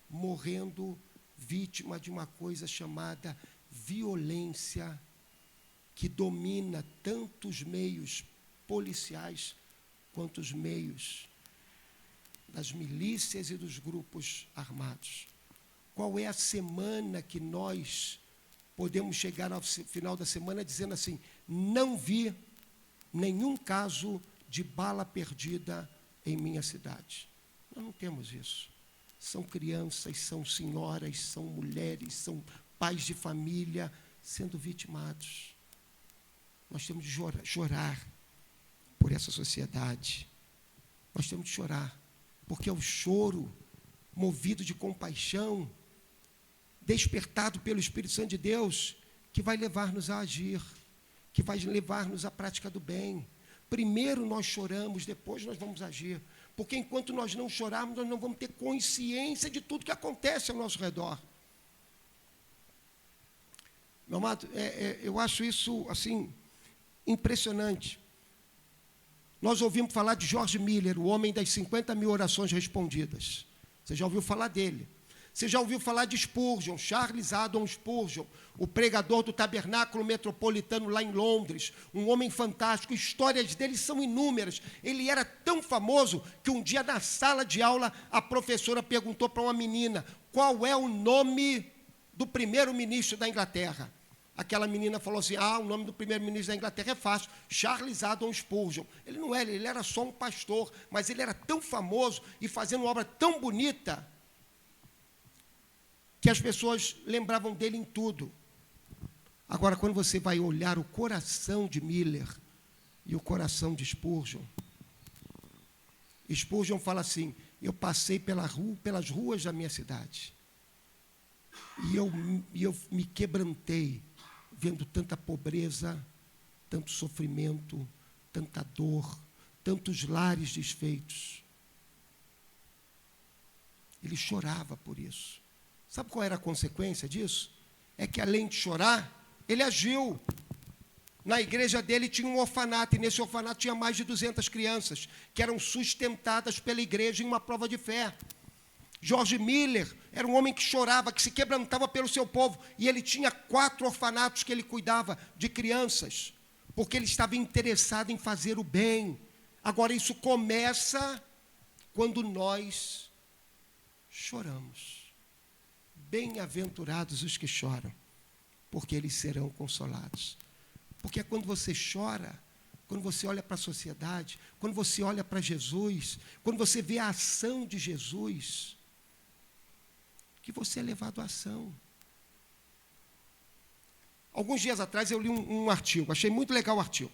morrendo vítima de uma coisa chamada violência, que domina tanto os meios policiais quanto os meios das milícias e dos grupos armados. Qual é a semana que nós podemos chegar ao final da semana dizendo assim: não vi nenhum caso de bala perdida em minha cidade? Nós não temos isso. São crianças, são senhoras, são mulheres, são pais de família sendo vitimados. Nós temos de chorar por essa sociedade. Nós temos de chorar, porque é o choro movido de compaixão, despertado pelo Espírito Santo de Deus, que vai levar-nos a agir, que vai levar-nos à prática do bem. Primeiro nós choramos, depois nós vamos agir. Porque enquanto nós não chorarmos, nós não vamos ter consciência de tudo que acontece ao nosso redor. Meu amado, eu acho isso, assim, impressionante. Nós ouvimos falar de George Miller, o homem das 50 mil orações respondidas. Você já ouviu falar dele? Você já ouviu falar de Spurgeon, Charles Haddon Spurgeon, o pregador do Tabernáculo Metropolitano lá em Londres, um homem fantástico, histórias dele são inúmeras. Ele era tão famoso que um dia na sala de aula a professora perguntou para uma menina qual é o nome do primeiro-ministro da Inglaterra. Aquela menina falou assim, o nome do primeiro-ministro da Inglaterra é fácil, Charles Haddon Spurgeon. Ele não era, ele era só um pastor, mas ele era tão famoso e fazendo uma obra tão bonita que as pessoas lembravam dele em tudo. Agora, quando você vai olhar o coração de Miller e o coração de Spurgeon, Spurgeon fala assim, eu passei pelas ruas da minha cidade e eu me quebrantei vendo tanta pobreza, tanto sofrimento, tanta dor, tantos lares desfeitos. Ele chorava por isso. Sabe qual era a consequência disso? É que, além de chorar, ele agiu. Na igreja dele tinha um orfanato, e nesse orfanato tinha mais de 200 crianças, que eram sustentadas pela igreja em uma prova de fé. George Miller era um homem que chorava, que se quebrantava pelo seu povo, e ele tinha 4 orfanatos que ele cuidava de crianças, porque ele estava interessado em fazer o bem. Agora, isso começa quando nós choramos. Bem-aventurados os que choram, porque eles serão consolados. Porque é quando você chora, quando você olha para a sociedade, quando você olha para Jesus, quando você vê a ação de Jesus, que você é levado à ação. Alguns dias atrás eu li um artigo, achei muito legal o artigo.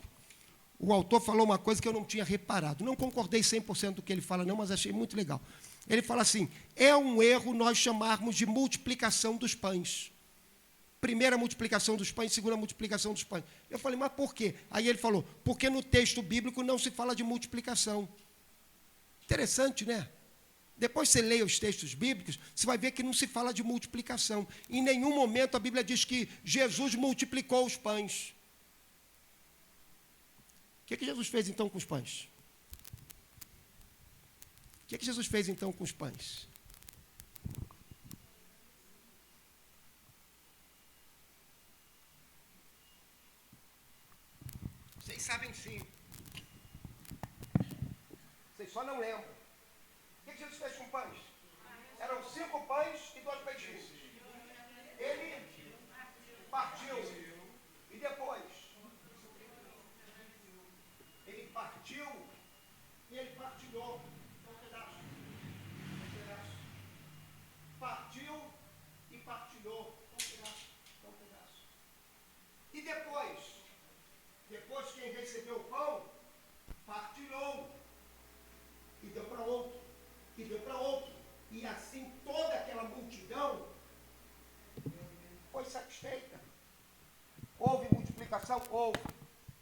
O autor falou uma coisa que eu não tinha reparado. Não concordei 100% do que ele fala, não, mas achei muito legal. Ele fala assim, é um erro nós chamarmos de multiplicação dos pães. Primeira multiplicação dos pães, segunda multiplicação dos pães. Eu falei, mas por quê? Aí ele falou, porque no texto bíblico não se fala de multiplicação. Interessante, né? Depois você leia os textos bíblicos, você vai ver que não se fala de multiplicação. Em nenhum momento a Bíblia diz que Jesus multiplicou os pães. O que Jesus fez então com os pães? O que Jesus fez então com os pães? Vocês sabem sim. Vocês só não lembram. O que Jesus fez com pães? Eram 5 pães e 2 peixinhos. Ele partiu. E depois? Ele partiu e ele partilhou. Um pedaço. Partiu e partilhou. Um pedaço. E depois quem recebeu o pão, partilhou. E deu para outro. E deu para outro. E assim toda aquela multidão foi satisfeita. Houve multiplicação? Houve.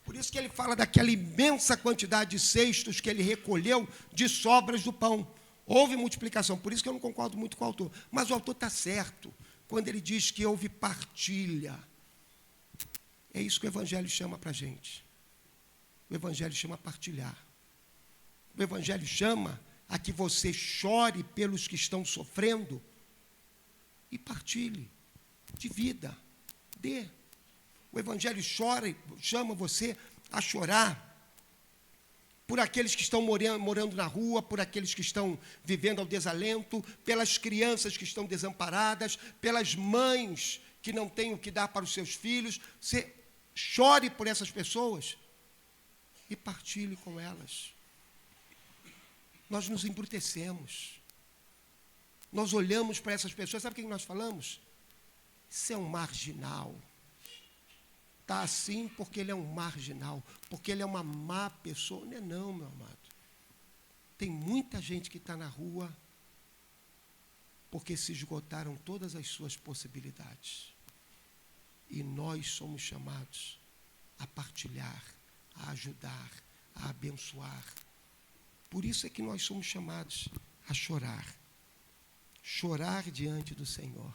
Por isso que ele fala daquela imensa quantidade de cestos que ele recolheu de sobras do pão. Houve multiplicação, por isso que eu não concordo muito com o autor. Mas o autor está certo quando ele diz que houve partilha. É isso que o Evangelho chama para a gente. O Evangelho chama a partilhar. O Evangelho chama a que você chore pelos que estão sofrendo e partilhe, divida, dê. O Evangelho chama você a chorar por aqueles que estão morando na rua, por aqueles que estão vivendo ao desalento, pelas crianças que estão desamparadas, pelas mães que não têm o que dar para os seus filhos. Você chore por essas pessoas e partilhe com elas. Nós nos embrutecemos. Nós olhamos para essas pessoas, sabe o que nós falamos? Isso é um marginal. Está assim porque ele é um marginal, porque ele é uma má pessoa. Não é não, meu amado. Tem muita gente que está na rua porque se esgotaram todas as suas possibilidades. E nós somos chamados a partilhar, a ajudar, a abençoar. Por isso é que nós somos chamados a chorar. Chorar diante do Senhor.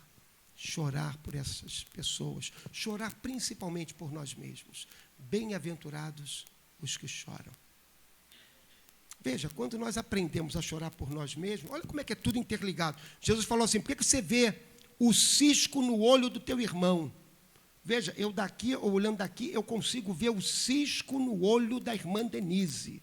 Chorar por essas pessoas. Chorar principalmente por nós mesmos. Bem-aventurados os que choram. Veja, quando nós aprendemos a chorar por nós mesmos, olha como é que é tudo interligado. Jesus falou assim, por que você vê o cisco no olho do teu irmão? Veja, eu daqui, olhando daqui, eu consigo ver o cisco no olho da irmã Denise.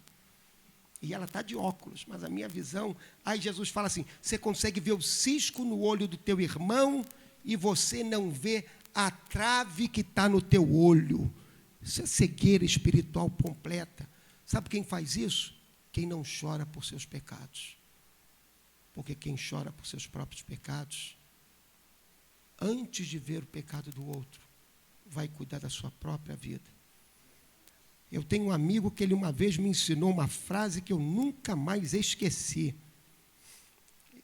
E ela está de óculos, mas a minha visão... Aí Jesus fala assim, você consegue ver o cisco no olho do teu irmão e você não vê a trave que está no teu olho. Isso é cegueira espiritual completa. Sabe quem faz isso? Quem não chora por seus pecados. Porque quem chora por seus próprios pecados, antes de ver o pecado do outro, vai cuidar da sua própria vida. Eu tenho um amigo que ele uma vez me ensinou uma frase que eu nunca mais esqueci.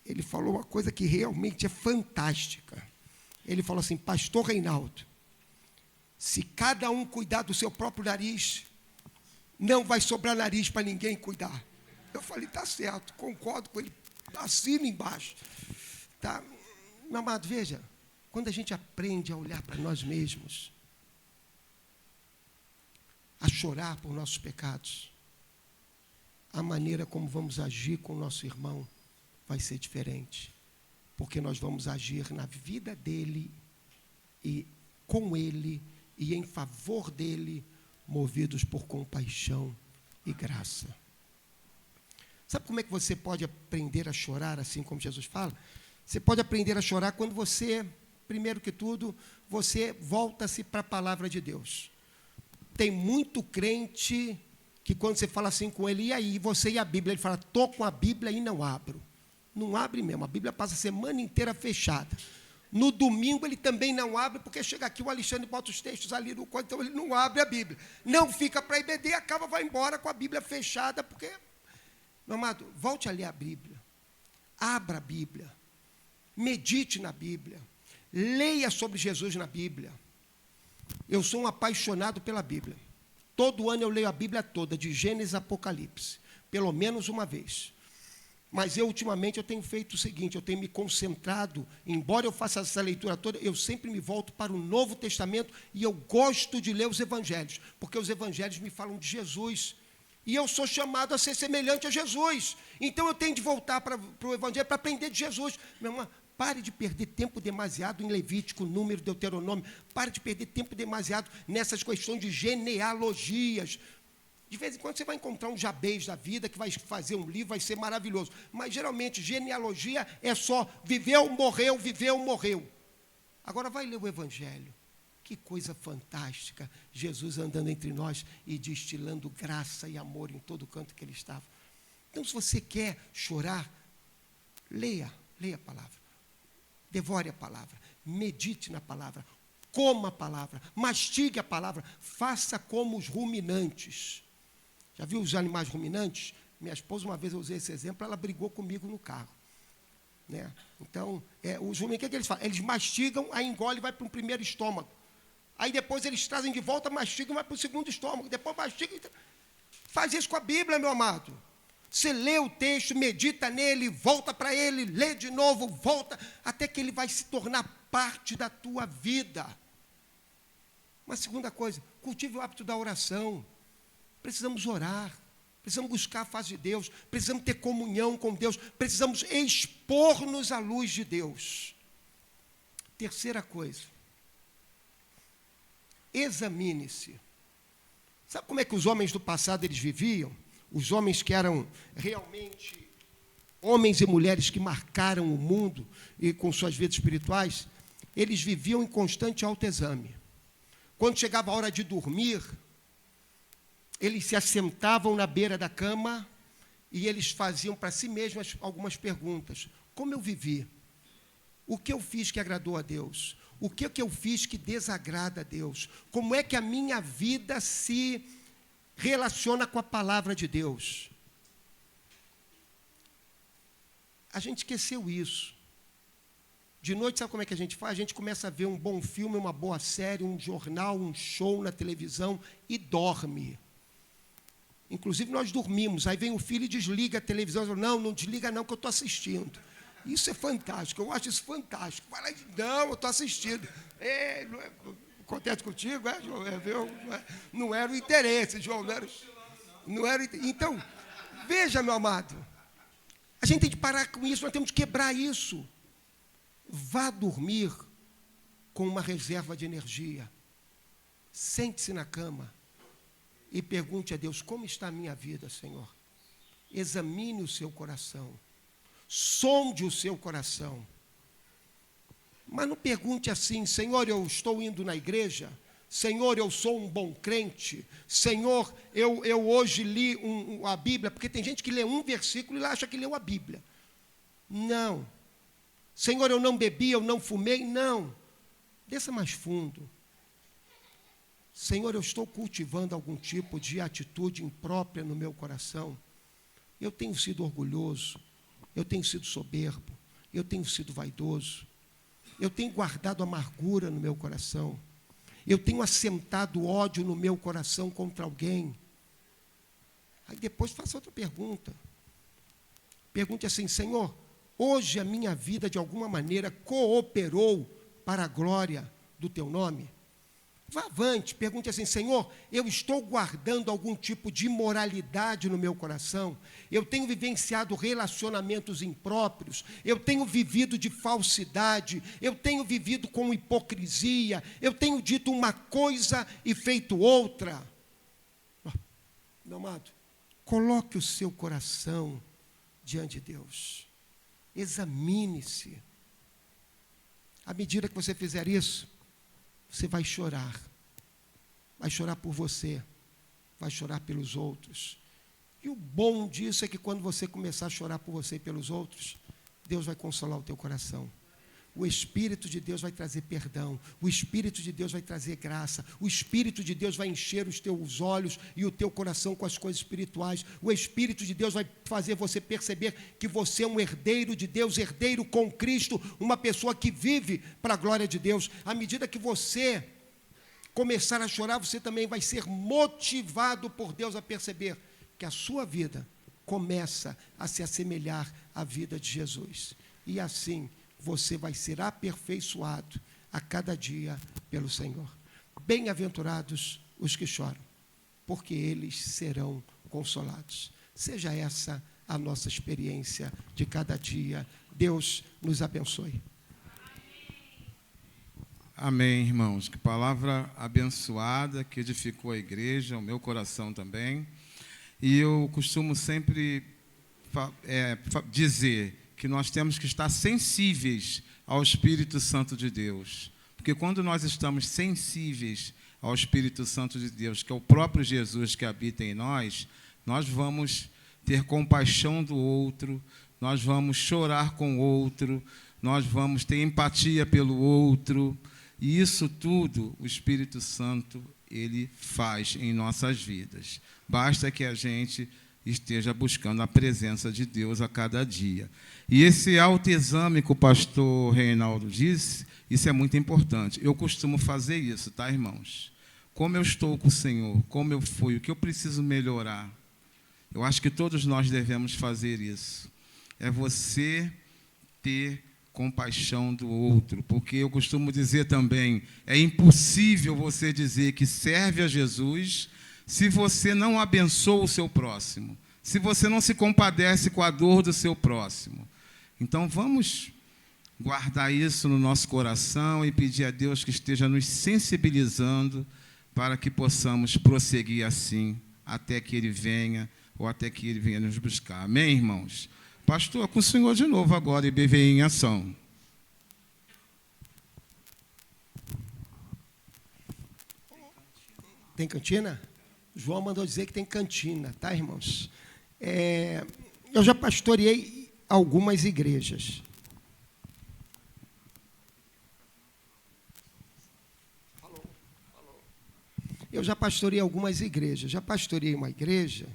Ele falou uma coisa que realmente é fantástica. Ele falou assim, pastor Reinaldo, se cada um cuidar do seu próprio nariz, não vai sobrar nariz para ninguém cuidar. Eu falei, tá certo, concordo com ele, assino embaixo. Tá? Meu amado, veja, quando a gente aprende a olhar para nós mesmos, a chorar por nossos pecados, a maneira como vamos agir com o nosso irmão vai ser diferente. Porque nós vamos agir na vida dele e com ele e em favor dele, movidos por compaixão e graça. Sabe como é que você pode aprender a chorar, assim como Jesus fala? Você pode aprender a chorar quando você, primeiro que tudo, você volta-se para a palavra de Deus. Tem muito crente que quando você fala assim com ele, e aí, você e a Bíblia? Ele fala, estou com a Bíblia e não abro. Não abre mesmo, a Bíblia passa a semana inteira fechada. No domingo ele também não abre, porque chega aqui o Alexandre bota os textos ali no quadro, então ele não abre a Bíblia. Não fica para IBD e acaba, vai embora com a Bíblia fechada, porque... Meu amado, volte a ler a Bíblia. Abra a Bíblia. Medite na Bíblia. Leia sobre Jesus na Bíblia. Eu sou um apaixonado pela Bíblia. Todo ano eu leio a Bíblia toda, de Gênesis a Apocalipse, pelo menos uma vez. Mas ultimamente, eu tenho feito o seguinte, eu tenho me concentrado, embora eu faça essa leitura toda, eu sempre me volto para o Novo Testamento e eu gosto de ler os Evangelhos, porque os Evangelhos me falam de Jesus. E eu sou chamado a ser semelhante a Jesus. Então, eu tenho de voltar para o Evangelho para aprender de Jesus. Meu irmão, pare de perder tempo demasiado em Levítico, Número, Deuteronômio. Pare de perder tempo demasiado nessas questões de genealogias. De vez em quando você vai encontrar um Jabez da vida que vai fazer um livro, vai ser maravilhoso. Mas, geralmente, genealogia é só viveu, morreu. Agora, vai ler o Evangelho. Que coisa fantástica. Jesus andando entre nós e destilando graça e amor em todo canto que ele estava. Então, se você quer chorar, leia a palavra. Devore a palavra. Medite na palavra. Coma a palavra. Mastigue a palavra. Faça como os ruminantes. Já viu os animais ruminantes? Minha esposa, uma vez eu usei esse exemplo, ela brigou comigo no carro. Né? Então, os ruminantes, o que eles fazem? Eles mastigam, aí engole e vai para o primeiro estômago. Aí depois eles trazem de volta, mastigam e vai para o segundo estômago. Depois mastigam. Faz isso com a Bíblia, meu amado. Você lê o texto, medita nele, volta para ele, lê de novo, volta, até que ele vai se tornar parte da tua vida. Uma segunda coisa, cultive o hábito da oração. Precisamos orar, precisamos buscar a face de Deus, precisamos ter comunhão com Deus, precisamos expor-nos à luz de Deus. Terceira coisa, examine-se. Sabe como é que os homens do passado eles viviam? Os homens que eram realmente homens e mulheres que marcaram o mundo e com suas vidas espirituais, eles viviam em constante autoexame. Quando chegava a hora de dormir, eles se assentavam na beira da cama e eles faziam para si mesmos algumas perguntas. Como eu vivi? O que eu fiz que agradou a Deus? O que eu fiz que desagrada a Deus? Como é que a minha vida se relaciona com a palavra de Deus? A gente esqueceu isso. De noite, sabe como é que a gente faz? A gente começa a ver um bom filme, uma boa série, um jornal, um show na televisão e dorme. Inclusive, nós dormimos. Aí vem o filho e desliga a televisão. Não desliga não, que eu estou assistindo. Isso é fantástico, eu acho isso fantástico. Vai lá e diz, não, eu estou assistindo. Acontece contigo, João? Não era o interesse, João. Não era. Então, Veja, meu amado, a gente tem que parar com isso, nós temos que quebrar isso. Vá dormir com uma reserva de energia. Sente-se na cama e pergunte a Deus: como está a minha vida, Senhor? Examine o seu coração. Sonde o seu coração. Mas não pergunte assim: Senhor, eu estou indo na igreja. Senhor, eu sou um bom crente. Senhor, eu hoje li a Bíblia, porque tem gente que lê um versículo e acha que leu a Bíblia. Não. Senhor, eu não bebi, eu não fumei. Não. Desça mais fundo. Senhor, eu estou cultivando algum tipo de atitude imprópria no meu coração. Eu tenho sido orgulhoso, eu tenho sido soberbo, eu tenho sido vaidoso, eu tenho guardado amargura no meu coração, eu tenho assentado ódio no meu coração contra alguém. Aí depois faça outra pergunta. Pergunte assim: Senhor, hoje a minha vida de alguma maneira cooperou para a glória do teu nome? Vá avante, pergunte assim: Senhor, eu estou guardando algum tipo de imoralidade no meu coração? Eu tenho vivenciado relacionamentos impróprios? Eu tenho vivido de falsidade? Eu tenho vivido com hipocrisia? Eu tenho dito uma coisa e feito outra? Meu amado, coloque o seu coração diante de Deus. Examine-se. À medida que você fizer isso, você vai chorar. Vai chorar por você. Vai chorar pelos outros. E o bom disso é que quando você começar a chorar por você e pelos outros, Deus vai consolar o teu coração. O Espírito de Deus vai trazer perdão. O Espírito de Deus vai trazer graça. O Espírito de Deus vai encher os teus olhos e o teu coração com as coisas espirituais. O Espírito de Deus vai fazer você perceber que você é um herdeiro de Deus, herdeiro com Cristo, uma pessoa que vive para a glória de Deus. À medida que você começar a chorar, você também vai ser motivado por Deus a perceber que a sua vida começa a se assemelhar à vida de Jesus. E assim você vai ser aperfeiçoado a cada dia pelo Senhor. Bem-aventurados os que choram, porque eles serão consolados. Seja essa a nossa experiência de cada dia. Deus nos abençoe. Amém, irmãos. Que palavra abençoada que edificou a igreja, o meu coração também. E eu costumo sempre dizer que nós temos que estar sensíveis ao Espírito Santo de Deus. Porque quando nós estamos sensíveis ao Espírito Santo de Deus, que é o próprio Jesus que habita em nós, nós vamos ter compaixão do outro, nós vamos chorar com o outro, nós vamos ter empatia pelo outro. E isso tudo o Espírito Santo, ele faz em nossas vidas. Basta que a gente esteja buscando a presença de Deus a cada dia. E esse autoexame que o pastor Reinaldo disse, isso é muito importante. Eu costumo fazer isso, tá, irmãos? Como eu estou com o Senhor, como eu fui, o que eu preciso melhorar. Eu acho que todos nós devemos fazer isso. É você ter compaixão do outro, porque eu costumo dizer também, é impossível você dizer que serve a Jesus se você não abençoa o seu próximo, se você não se compadece com a dor do seu próximo. Então vamos guardar isso no nosso coração e pedir a Deus que esteja nos sensibilizando para que possamos prosseguir assim até que Ele venha ou até que Ele venha nos buscar. Amém, irmãos? Pastor, com o senhor de novo agora, IBV em ação. Tem cantina? João mandou dizer que tem cantina, tá, irmãos? Eu já pastoreei algumas igrejas. Eu já pastoreei algumas igrejas. Já pastoreei uma igreja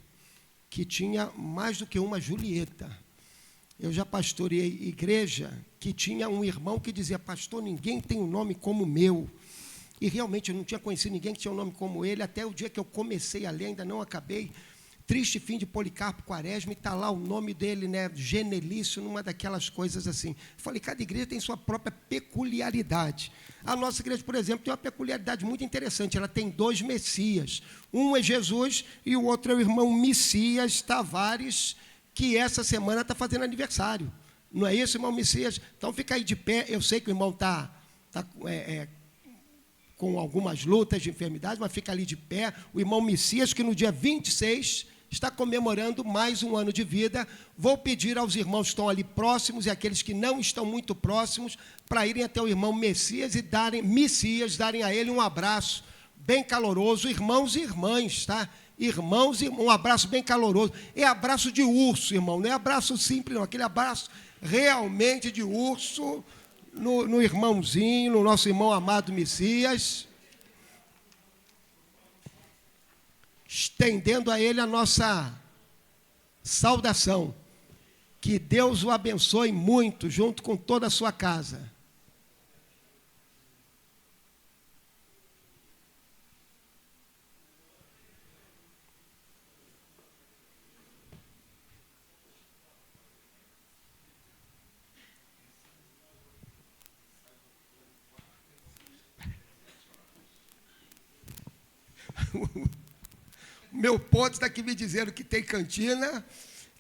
que tinha mais do que uma Julieta. Eu já pastoreei igreja que tinha um irmão que dizia: pastor, ninguém tem um nome como o meu. E realmente eu não tinha conhecido ninguém que tinha um nome como ele, até o dia que eu comecei a ler, ainda não acabei. Triste Fim de Policarpo Quaresma, e está lá o nome dele, né, Genelício, numa daquelas coisas assim. Eu falei, cada igreja tem sua própria peculiaridade. A nossa igreja, por exemplo, tem uma peculiaridade muito interessante, ela tem 2 Messias. Um é Jesus e o outro é o irmão Messias Tavares, que essa semana está fazendo aniversário. Não é isso, irmão Messias? Então fica aí de pé, eu sei que o irmão está com algumas lutas de enfermidade, mas fica ali de pé. O irmão Messias, que no dia 26 está comemorando mais um ano de vida. Vou pedir aos irmãos que estão ali próximos e aqueles que não estão muito próximos para irem até o irmão Messias e darem a ele um abraço bem caloroso. Irmãos e irmãs, tá? Irmãos, um abraço bem caloroso. É abraço de urso, irmão, não é abraço simples, não. Aquele abraço realmente de urso no irmãozinho, no nosso irmão amado Messias, estendendo a ele a nossa saudação. Que Deus o abençoe muito, junto com toda a sua casa. Meu ponto está aqui me dizendo que tem cantina,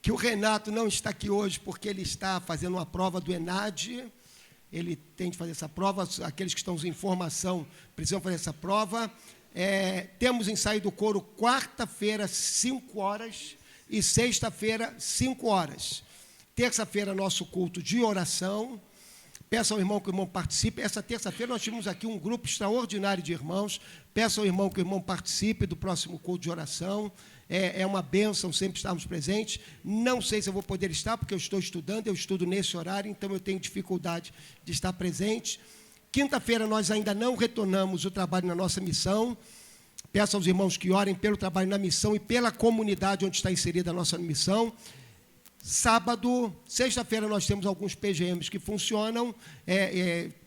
que o Renato não está aqui hoje porque ele está fazendo uma prova do ENAD, ele tem de fazer essa prova, aqueles que estão em formação precisam fazer essa prova. Temos ensaio do coro quarta-feira, 5 horas, e sexta-feira, 5 horas. Terça-feira, nosso culto de oração. Peço ao irmão que o irmão participe. Essa terça-feira nós tivemos aqui um grupo extraordinário de irmãos. Peço ao irmão que o irmão participe do próximo culto de oração. É uma bênção sempre estarmos presentes. Não sei se eu vou poder estar, porque eu estou estudando, eu estudo nesse horário, então eu tenho dificuldade de estar presente. Quinta-feira nós ainda não retornamos o trabalho na nossa missão. Peço aos irmãos que orem pelo trabalho na missão e pela comunidade onde está inserida a nossa missão. Sábado, sexta-feira, nós temos alguns PGMs que funcionam,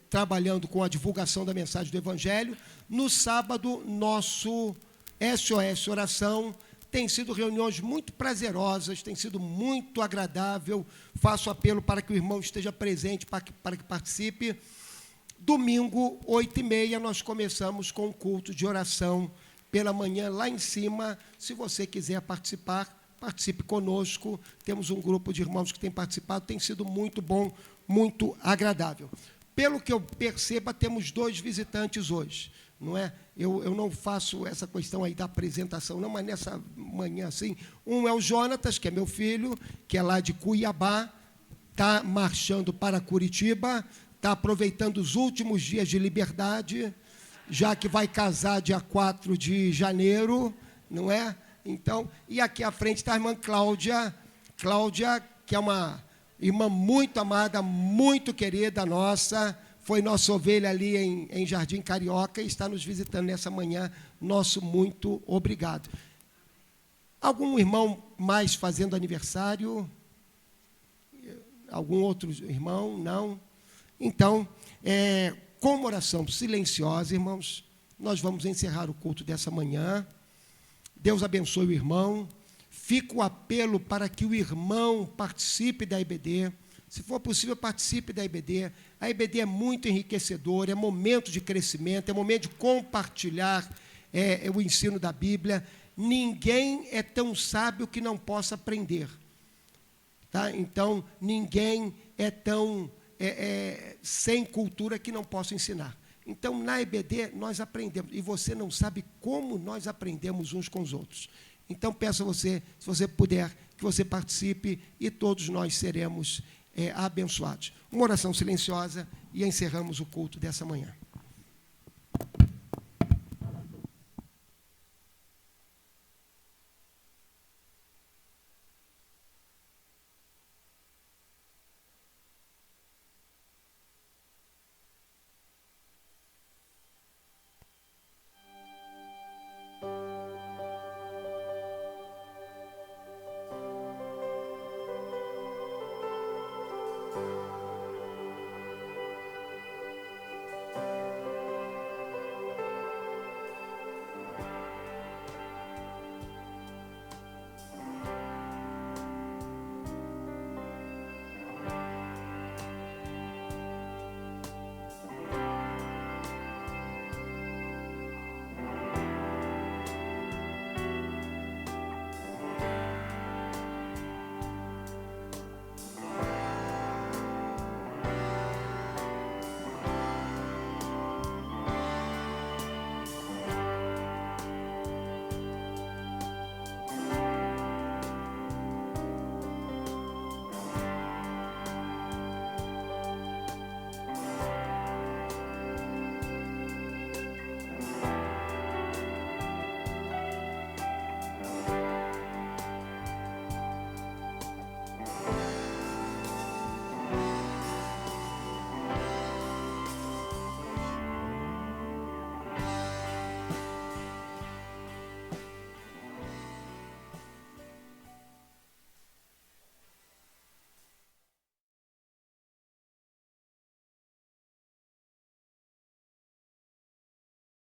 trabalhando com a divulgação da mensagem do Evangelho. No sábado, nosso SOS Oração tem sido reuniões muito prazerosas, tem sido muito agradável. Faço apelo para que o irmão esteja presente, para que participe. Domingo, 8h30, nós começamos com o culto de oração pela manhã, lá em cima. Se você quiser participar, participe conosco. Temos um grupo de irmãos que tem participado, tem sido muito bom, muito agradável. Pelo que eu perceba, temos 2 visitantes hoje, não é? Eu não faço essa questão aí da apresentação, não, mas nessa manhã assim, um é o Jonatas, que é meu filho, que é lá de Cuiabá, está marchando para Curitiba, está aproveitando os últimos dias de liberdade, já que vai casar dia 4 de janeiro, não é? Então, e aqui à frente está a irmã Cláudia, que é uma irmã muito amada, muito querida nossa, foi nossa ovelha ali em Jardim Carioca e está nos visitando nessa manhã. Nosso muito obrigado. Algum irmão mais fazendo aniversário? Algum outro irmão? Não? Então, com uma oração silenciosa, irmãos, nós vamos encerrar o culto dessa manhã. Deus abençoe o irmão. Fica o apelo para que o irmão participe da IBD. Se for possível, participe da IBD. A IBD é muito enriquecedora, é momento de crescimento, é momento de compartilhar o ensino da Bíblia. Ninguém é tão sábio que não possa aprender. Tá? Então, ninguém é tão sem cultura que não possa ensinar. Então, na IBD, nós aprendemos. E você não sabe como nós aprendemos uns com os outros. Então, peço a você, se você puder, que você participe e todos nós seremos abençoados. Uma oração silenciosa e encerramos o culto dessa manhã.